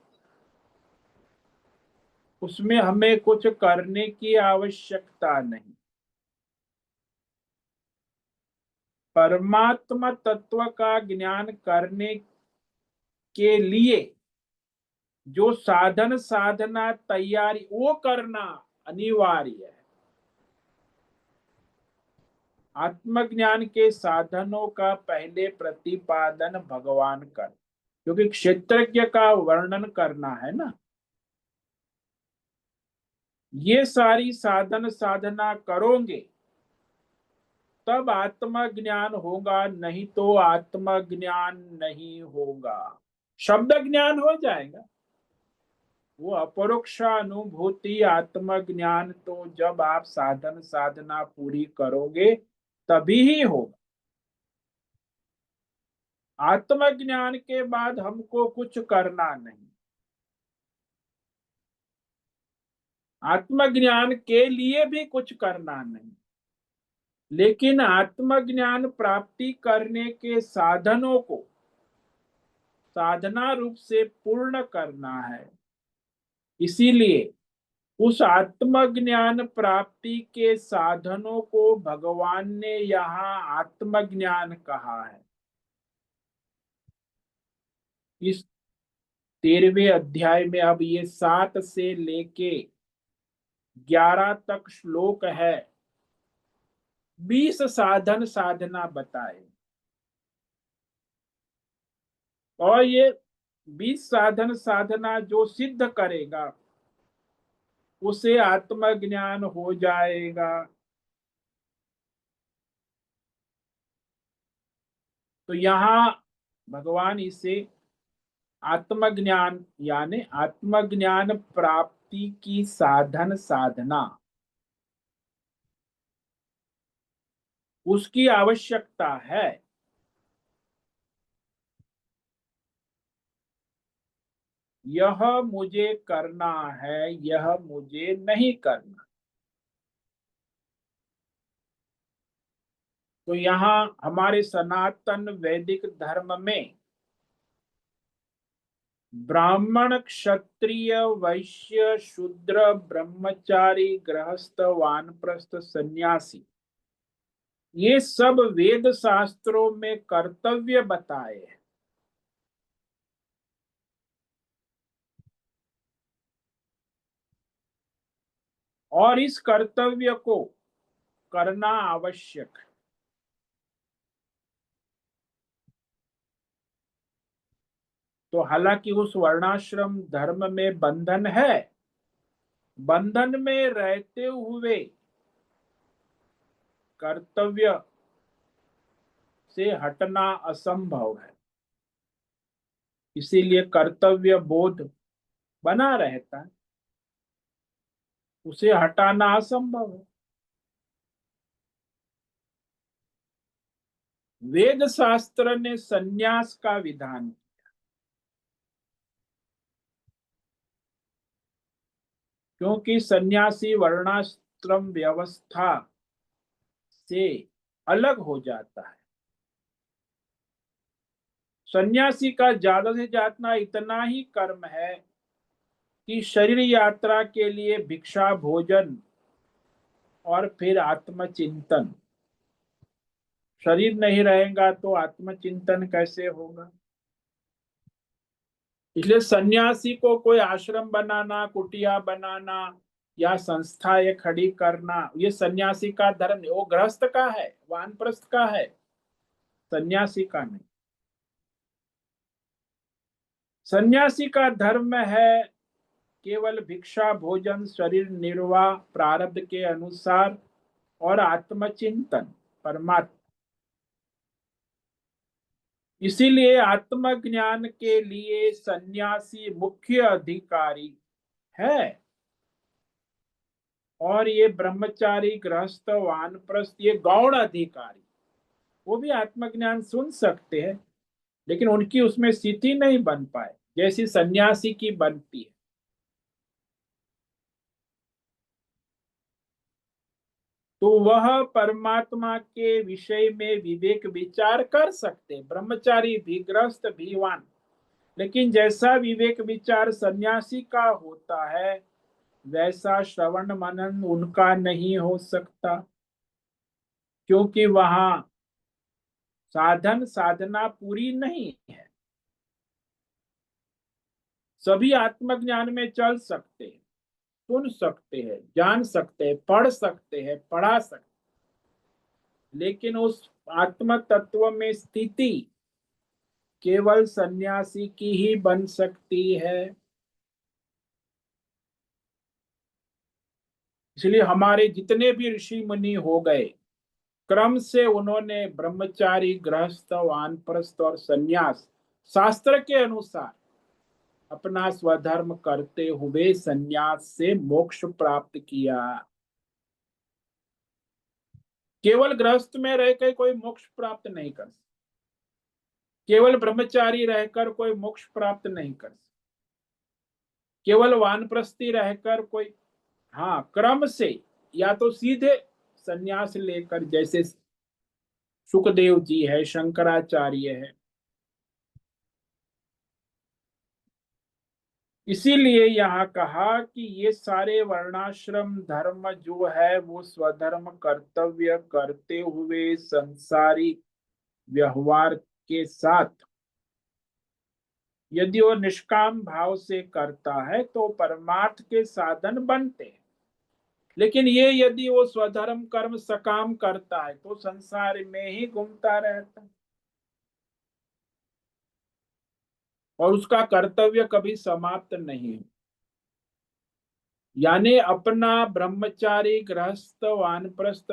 उसमें हमें कुछ करने की आवश्यकता नहीं। परमात्मा तत्व का ज्ञान करने के लिए जो साधन साधना तैयारी वो करना अनिवार्य है। आत्मज्ञान के साधनों का पहले प्रतिपादन भगवान कर, क्योंकि क्षेत्रज्ञ का वर्णन करना है ना। ये सारी साधन साधना करोगे तब आत्मज्ञान होगा, नहीं तो आत्मज्ञान नहीं होगा। शब्द ज्ञान हो जाएगा, वो अपरोक्ष अनुभूति आत्मज्ञान तो जब आप साधन साधना पूरी करोगे तभी ही होगा। आत्मज्ञान के बाद हमको कुछ करना नहीं। आत्मज्ञान के लिए भी कुछ करना नहीं, लेकिन आत्मज्ञान प्राप्ति करने के साधनों को साधना रूप से पूर्ण करना है। इसीलिए उस आत्मज्ञान प्राप्ति के साधनों को भगवान ने यहाँ आत्मज्ञान कहा है। इस 13वें अध्याय में अब ये 7 से लेके 11 तक श्लोक है, 20 साधन साधना बताए। और ये 20 साधन साधना जो सिद्ध करेगा उसे आत्मज्ञान हो जाएगा। तो यहाँ भगवान इसे आत्मज्ञान यानी आत्मज्ञान प्राप्ति की साधन साधना, उसकी आवश्यकता है। यह मुझे करना है, यह मुझे नहीं करना। तो यहाँ हमारे सनातन वैदिक धर्म में ब्राह्मण क्षत्रिय वैश्य शूद्र ब्रह्मचारी गृहस्थ वानप्रस्थ सन्यासी, ये सब वेद शास्त्रों में कर्तव्य बताए हैं। और इस कर्तव्य को करना आवश्यक है। तो हालांकि उस वर्णाश्रम धर्म में बंधन है, बंधन में रहते हुए कर्तव्य से हटना असंभव है, इसीलिए कर्तव्य बोध बना रहता है, उसे हटाना असंभव है। वेद शास्त्र ने संन्यास का विधान, क्योंकि सन्यासी वर्णाश्रम व्यवस्था से अलग हो जाता है। सन्यासी का ज्यादा से ज्यादा इतना ही कर्म है कि शरीर यात्रा के लिए भिक्षा भोजन और फिर आत्मचिंतन। शरीर नहीं रहेगा तो आत्मचिंतन कैसे होगा? इसलिए सन्यासी को कोई आश्रम बनाना, कुटिया बनाना या संस्थाएं खड़ी करना, ये सन्यासी का धर्म नहीं, वो गृहस्थ का है, वानप्रस्थ का है, सन्यासी का नहीं। सन्यासी का धर्म है केवल भिक्षा भोजन, शरीर निर्वाह प्रारब्ध के अनुसार और आत्मचिंतन परमात्मा। इसीलिए आत्मज्ञान के लिए सन्यासी मुख्य अधिकारी है, और ये ब्रह्मचारी गृहस्थ वानप्रस्थ ये गौण अधिकारी, वो भी आत्मज्ञान सुन सकते हैं, लेकिन उनकी उसमें स्थिति नहीं बन पाए जैसी सन्यासी की बनती है। तो वह परमात्मा के विषय में विवेक विचार कर सकते, ब्रह्मचारी भी गृहस्थ भी वान, लेकिन जैसा विवेक विचार सन्यासी का होता है वैसा श्रवण मनन उनका नहीं हो सकता, क्योंकि वहां साधन साधना पूरी नहीं है। सभी आत्मज्ञान में चल सकते हैं, सुन सकते हैं, जान सकते हैं, पढ़ सकते हैं, पढ़ा सकते, लेकिन उस आत्म तत्व में स्थिति केवल सन्यासी की ही बन सकती है। इसलिए हमारे जितने भी ऋषि मुनि हो गए, क्रम से उन्होंने ब्रह्मचारी गृहस्थ वानप्रस्थ और सन्यास शास्त्र के अनुसार अपना स्वधर्म करते हुए सन्यास से मोक्ष प्राप्त किया। केवल गृहस्थ में रहकर कोई मोक्ष प्राप्त नहीं कर सकता, केवल ब्रह्मचारी रहकर कोई मोक्ष प्राप्त नहीं कर सकता, केवल वानप्रस्थी रहकर कोई, हाँ क्रम से या तो सीधे सन्यास लेकर, जैसे सुखदेव जी है, शंकराचार्य है। इसीलिए यहाँ कहा कि ये सारे वर्णाश्रम धर्म जो है वो स्वधर्म कर्तव्य करते हुए संसारी व्यवहार के साथ यदि वो निष्काम भाव से करता है तो परमार्थ के साधन बनते हैं। लेकिन ये यदि वो स्वधर्म कर्म सकाम करता है तो संसार में ही घूमता रहता है और उसका कर्तव्य कभी समाप्त नहीं है। यानी अपना ब्रह्मचारी गृहस्थ वानप्रस्थ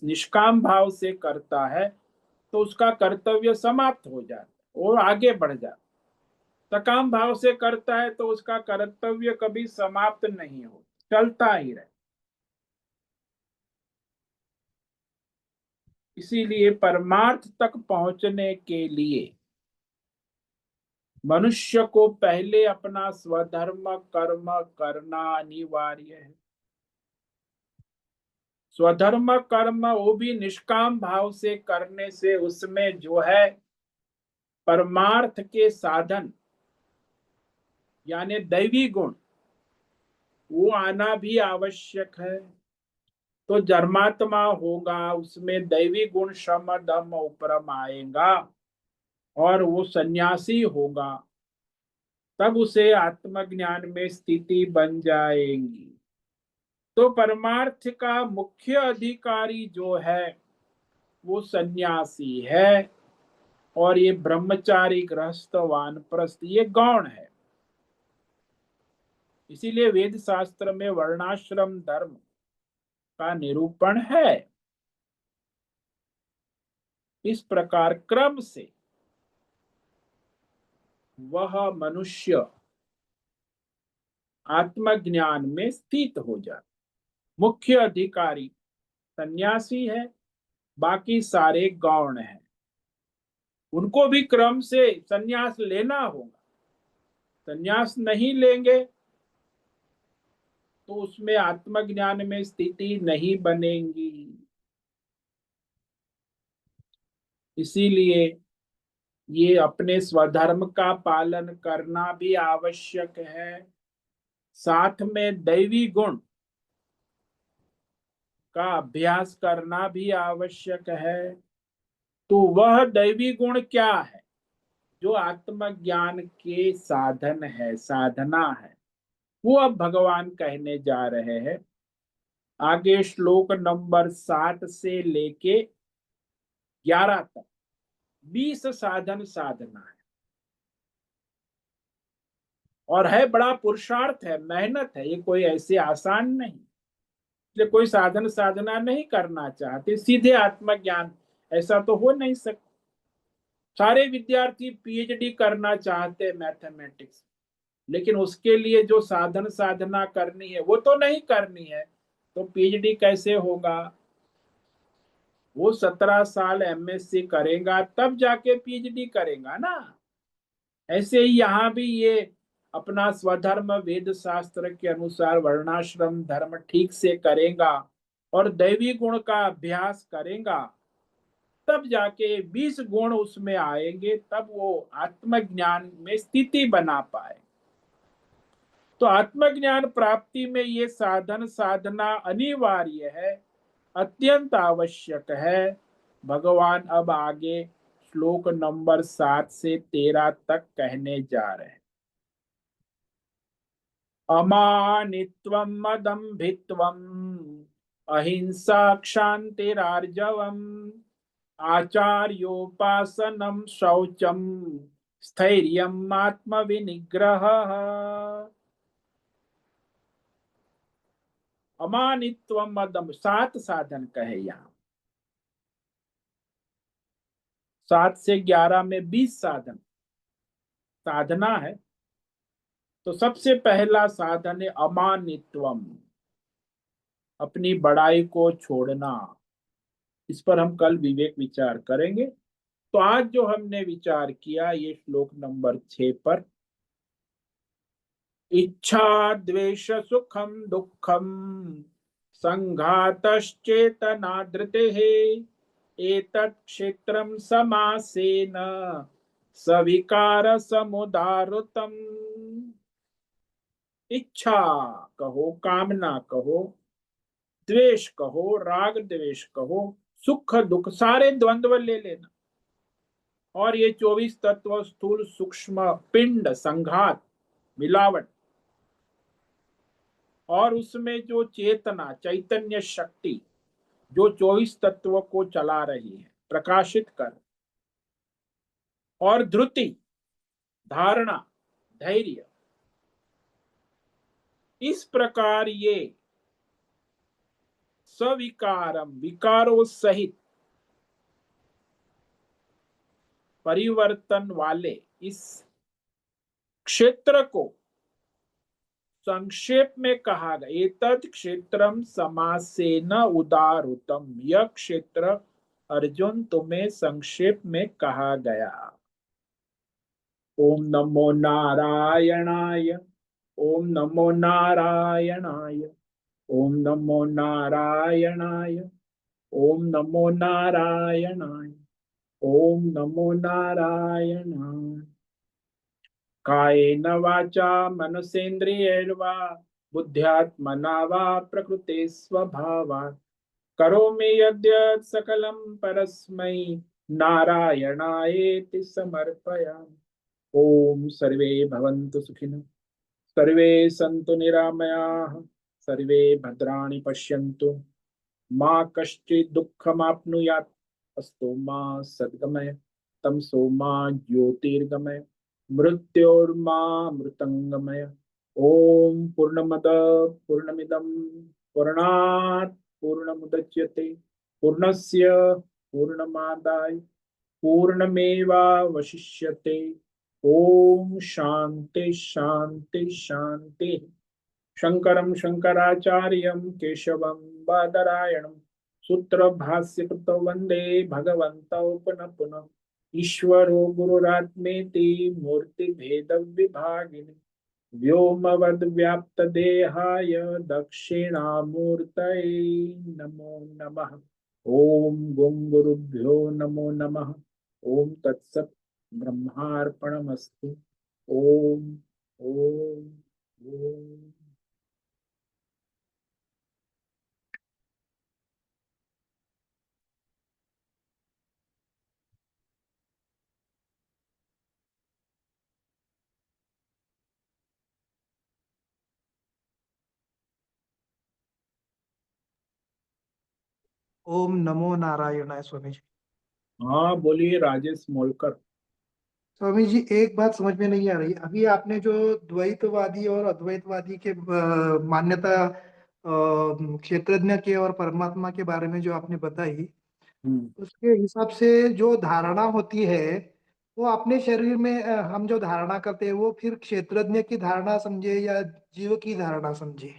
निष्काम भाव से करता है तो उसका कर्तव्य समाप्त हो जाता है और आगे बढ़ जाता है। सकाम भाव से करता है तो उसका कर्तव्य कभी समाप्त नहीं हो, चलता ही रहे। इसीलिए परमार्थ तक पहुंचने के लिए मनुष्य को पहले अपना स्वधर्म कर्म करना अनिवार्य है। स्वधर्म कर्म वो भी निष्काम भाव से करने से उसमें जो है परमार्थ के साधन यानी दैवी गुण वो आना भी आवश्यक है। तो धर्मात्मा होगा, उसमें दैवी गुण श्रम दम उपरम आएगा और वो सन्यासी होगा, तब उसे आत्मज्ञान में स्थिति बन जाएगी। तो परमार्थ का मुख्य अधिकारी जो है वो सन्यासी है, और ये ब्रह्मचारी, गृहस्थ, वानप्रस्थ ये गौण है। इसीलिए वेद शास्त्र में वर्णाश्रम धर्म का निरूपण है। इस प्रकार क्रम से वह मनुष्य आत्मज्ञान में स्थित हो जाए। मुख्य अधिकारी सन्यासी है, बाकी सारे गौण हैं। उनको भी क्रम से सन्यास लेना होगा। सन्यास नहीं लेंगे तो उसमें आत्मज्ञान में स्थिति नहीं बनेगी। इसीलिए ये अपने स्वधर्म का पालन करना भी आवश्यक है, साथ में दैवी गुण का अभ्यास करना भी आवश्यक है। तो वह दैवी गुण क्या है जो आत्मज्ञान के साधन है, साधना है, वो अब भगवान कहने जा रहे हैं। आगे श्लोक नंबर 7 से लेके 11 तक 20 साधन साधना है। और है बड़ा पुरुषार्थ है, मेहनत है, ये कोई ऐसे आसान नहीं। इसलिए कोई साधन साधना नहीं करना चाहते, सीधे आत्मज्ञान ऐसा तो हो नहीं सकता। सारे विद्यार्थी पीएचडी करना चाहते हैं मैथमेटिक्स, लेकिन उसके लिए जो साधन साधना करनी है वो तो नहीं करनी है, तो पीएचडी कैसे होगा? वो 17 साल एमएससी करेगा तब जाके पीएचडी करेगा ना। ऐसे ही यहाँ भी ये अपना स्वधर्म वेद शास्त्र के अनुसार वर्णाश्रम धर्म ठीक से करेगा और दैवी गुण का अभ्यास करेगा, तब जाके 20 गुण उसमें आएंगे, तब वो आत्मज्ञान में स्थिति बना पाए। तो आत्मज्ञान प्राप्ति में ये साधन साधना अनिवार्य है, अत्यंत आवश्यक है। भगवान अब आगे श्लोक नंबर 7 से 13 तक कहने जा रहे हैं। अमानित्वं मदम्भित्वम् अहिंसा क्षान्तिरार्जवम् आचार्योपासनं शौचम स्थैर्यम् आत्मविनिग्रहः। अमानित्वम मदम 7 साधन कहे यहाँ। 7 से 11 में 20 साधन साधना है। तो सबसे पहला साधन है अमानित्वम, अपनी बड़ाई को छोड़ना। इस पर हम कल विवेक विचार करेंगे। तो आज जो हमने विचार किया ये श्लोक नंबर 6 पर, इच्छा द्वेष सुखम दुखम संघातश्चेतना धृतिः एतत् क्षेत्रम समासेन सविकार समुदारुतम। इच्छा कहो, कामना कहो, द्वेष कहो, राग द्वेष कहो, सुख दुख, सारे द्वंद्व ले लेना। और ये 24 तत्व, स्थूल सूक्ष्म पिंड, संघात, मिलावट, और उसमें जो चेतना, चैतन्य शक्ति जो 24 तत्व को चला रही है, प्रकाशित कर, और धृति, धारणा, धैर्य, इस प्रकार ये सविकारम, विकारों सहित परिवर्तन वाले इस क्षेत्र को संक्षेप में कहा गया। एतत् क्षेत्रम समासेन उदाहृतम, यह क्षेत्र अर्जुन तुम्हें संक्षेप में कहा गया। ओम नमो नारायणाय, ओम नमो नारायणाय, ओम नमो नारायणाय, ओम नमो नारायणाय, ओम नमो नारायणाय। कायेन वाचा मनसेन्द्रियैर् वा बुद्ध्यात्मना वा प्रकृते स्वभावात् करोमि यद्यत् सकलं परस्मै नारायणायेति समर्पयामि। ओम सर्वे भवन्तु सुखिनः, सर्वे सन्तु निरामयाः, सर्वे भद्राणि पश्यन्तु मा कश्चित् दुःखमाप्नुयात् अस्तु मा सद्गमय तमसो मा ज्योतिर्गमय मृत्योर्मा मृतंगमय। ओम पूर्णमद पूर्णमिदं पूर्णात् पूर्णमुदच्यते पूर्णस्य पूर्णमादाय पूर्णमेवावशिष्यते। ओम शांति शांति शांति। शंकरं शंकराचार्यं केशवं बादरायणं सूत्रभाष्यकृतौ वन्दे भगवन्तौ पुनः पुनः। ईश्वरो गुरुरात्मेति मूर्तिभेदविभागिने व्योमवद्व्याप्तदेहाय दक्षिणामूर्तये नमो नमः। ओम गुं गुरुभ्यो नमो नमः। ओम तत्सत् ब्रह्मार्पणमस्तु। ओम ओम ओम। ओम नमो नारायणाय स्वामी जी। हाँ बोलिए राजेश मोलकर। स्वामी जी, एक बात समझ में नहीं आ रही। अभी आपने जो द्वैतवादी और अद्वैतवादी के मान्यता क्षेत्रज्ञ के और परमात्मा के बारे में जो आपने बताई, हम्म। उसके हिसाब से जो धारणा होती है वो अपने शरीर में हम जो धारणा करते हैं वो फिर क्षेत्रज्ञ की धारणा समझे या जीव की धारणा समझे?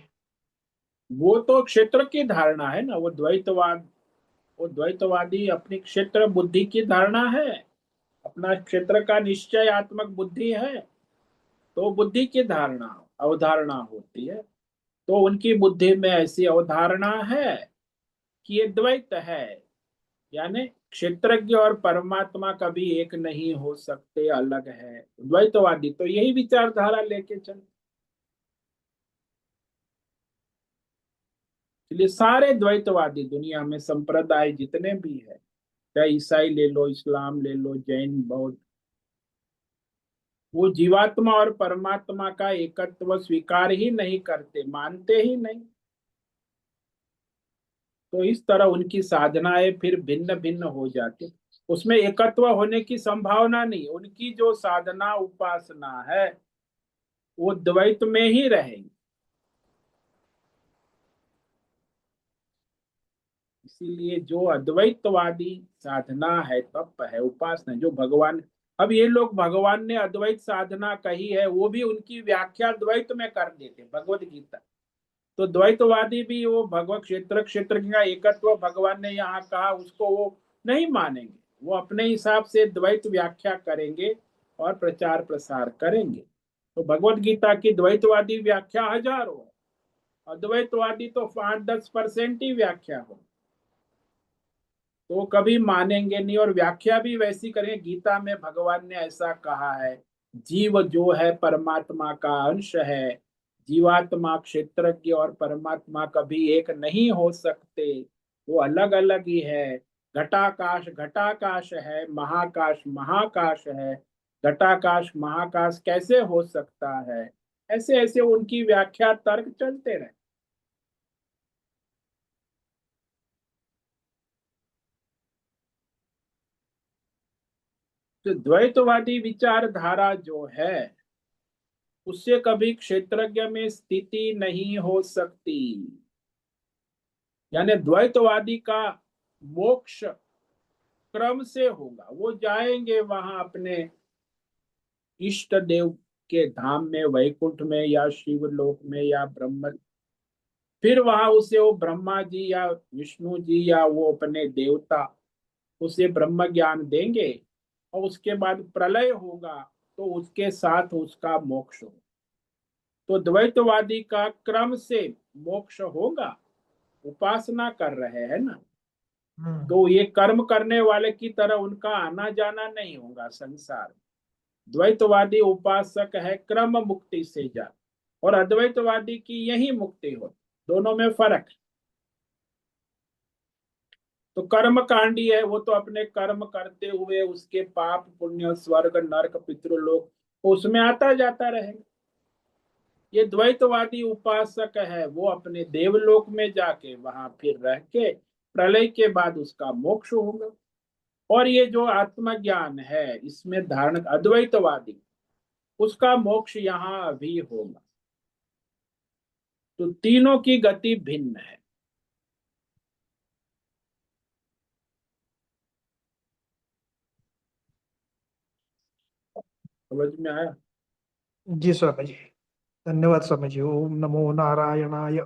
वो तो क्षेत्र की धारणा है ना, वो द्वैतवादी अपनी क्षेत्र बुद्धि की धारणा है। अपना क्षेत्र का निश्चयात्मक बुद्धि है, तो बुद्धि की धारणा अवधारणा होती है। तो उनकी बुद्धि में ऐसी अवधारणा है कि ये द्वैत है, यानी क्षेत्रज्ञ और परमात्मा कभी एक नहीं हो सकते, अलग है। द्वैतवादी तो यही विचारधारा लेके चल। इसलिए सारे द्वैतवादी दुनिया में संप्रदाय जितने भी है, चाहे ईसाई ले लो, इस्लाम ले लो, जैन, बौद्ध, वो जीवात्मा और परमात्मा का एकत्व स्वीकार ही नहीं करते, मानते ही नहीं। तो इस तरह उनकी साधनाएं फिर भिन्न भिन्न हो जाती, उसमें एकत्व होने की संभावना नहीं। उनकी जो साधना उपासना है वो द्वैत में ही रहेगी। इसीलिए जो अद्वैतवादी साधना है, तप है, उपासना, जो भगवान, अब ये लोग भगवान ने अद्वैत साधना कही है, वो भी उनकी व्याख्या द्वैत में कर देते भगवत गीता। तो द्वैतवादी भी वो भगवत क्षेत्र क्षेत्र का एकत्व भगवान ने यहाँ कहा, उसको वो नहीं मानेंगे। वो अपने हिसाब से द्वैत व्याख्या करेंगे और प्रचार प्रसार करेंगे। तो भगवत गीता की द्वैतवादी व्याख्या हजारों है, अद्वैतवादी तो 5-10% ही व्याख्या हो। तो कभी मानेंगे नहीं और व्याख्या भी वैसी करेंगे। गीता में भगवान ने ऐसा कहा है, जीव जो है परमात्मा का अंश है, जीवात्मा क्षेत्रज्ञ और परमात्मा कभी एक नहीं हो सकते, वो अलग अलग ही है। घटाकाश घटाकाश है, महाकाश महाकाश है, घटाकाश महाकाश कैसे हो सकता है। ऐसे ऐसे उनकी व्याख्या तर्क चलते रहे। तो द्वैतवादी विचारधारा जो है उससे कभी क्षेत्रज्ञ में स्थिति नहीं हो सकती। यानी द्वैतवादी का मोक्ष क्रम से होगा, वो जाएंगे वहां अपने इष्ट देव के धाम में, वैकुंठ में या शिवलोक में या ब्रह्म, फिर वहां उसे वो ब्रह्मा जी या विष्णु जी या वो अपने देवता उसे ब्रह्म ज्ञान देंगे, और उसके बाद प्रलय होगा, तो उसके साथ उसका मोक्ष होगा। तो द्वैतवादी का क्रम से मोक्ष होगा। उपासना कर रहे हैं ना, हम्म। तो ये कर्म करने वाले की तरह उनका आना जाना नहीं होगा संसार में। द्वैतवादी उपासक है, क्रम मुक्ति से जा, और अद्वैतवादी की यही मुक्ति हो। दोनों में फर्क है। तो कर्म कांडी है, वो तो अपने कर्म करते हुए उसके पाप पुण्य, स्वर्ग नरक पितृलोक, उसमें आता जाता रहेगा। ये द्वैतवादी उपासक है, वो अपने देवलोक में जाके वहां फिर रह के प्रलय के बाद उसका मोक्ष होगा। और ये जो आत्मज्ञान है इसमें धारण अद्वैतवादी, उसका मोक्ष यहाँ अभी होगा। तो तीनों की गति भिन्न है। समझ में आया? जी स्वामी जी, धन्यवाद स्वामी जी। ओम नमो नारायणाय।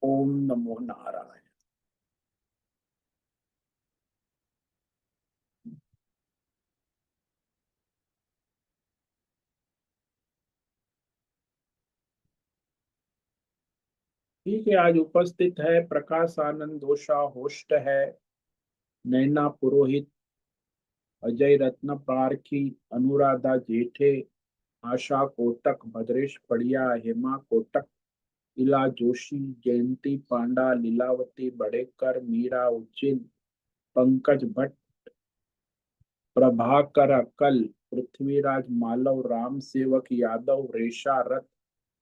ओम नमो नारायण। ठीक है, आज उपस्थित है प्रकाश आनंद दोषा, होस्ट है नैना पुरोहित, अजय रत्न पारखी, अनुराधा जेठे, आशा कोटक, भद्रेश पड़िया, हेमा कोटक, इला जोशी, जयंती पांडा, लीलावती बड़ेकर, मीरा उच्चिल, पंकज भट्ट, प्रभाकर अक्कल, पृथ्वीराज मालव, राम सेवक यादव, रेशा रथ,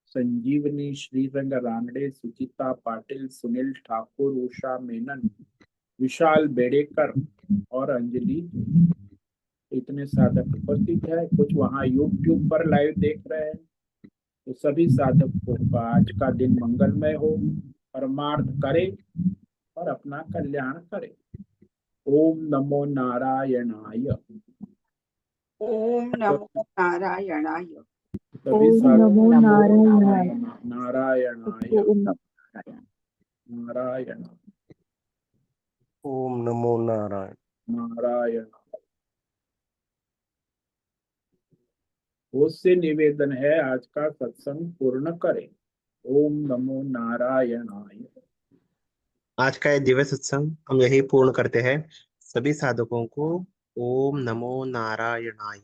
संजीवनी, श्रीरंग रानडे, सुचिता पाटिल, सुनील ठाकुर, उषा मेनन, विशाल बेड़ेकर और अंजलि। इतने साधक उपस्थित है। कुछ वहाँ यूट्यूब पर लाइव देख रहे हैं। तो सभी साधकों का आज का दिन मंगलमय हो, परमार्थ करे और अपना कल्याण करे। ओम नमो नारायणाय। ओम नमो नारायणाय। सभी ओम नमो साधकों को नारायणाय। नारायणाय ओम नमो नारायण। नारायण ओम नमो नारायण। नारायण। उससे निवेदन है आज का सत्संग पूर्ण करें। ओम नमो नारायणाय। आज का ये दिव्य सत्संग हम यही पूर्ण करते हैं। सभी साधकों को ओम नमो नारायणाय।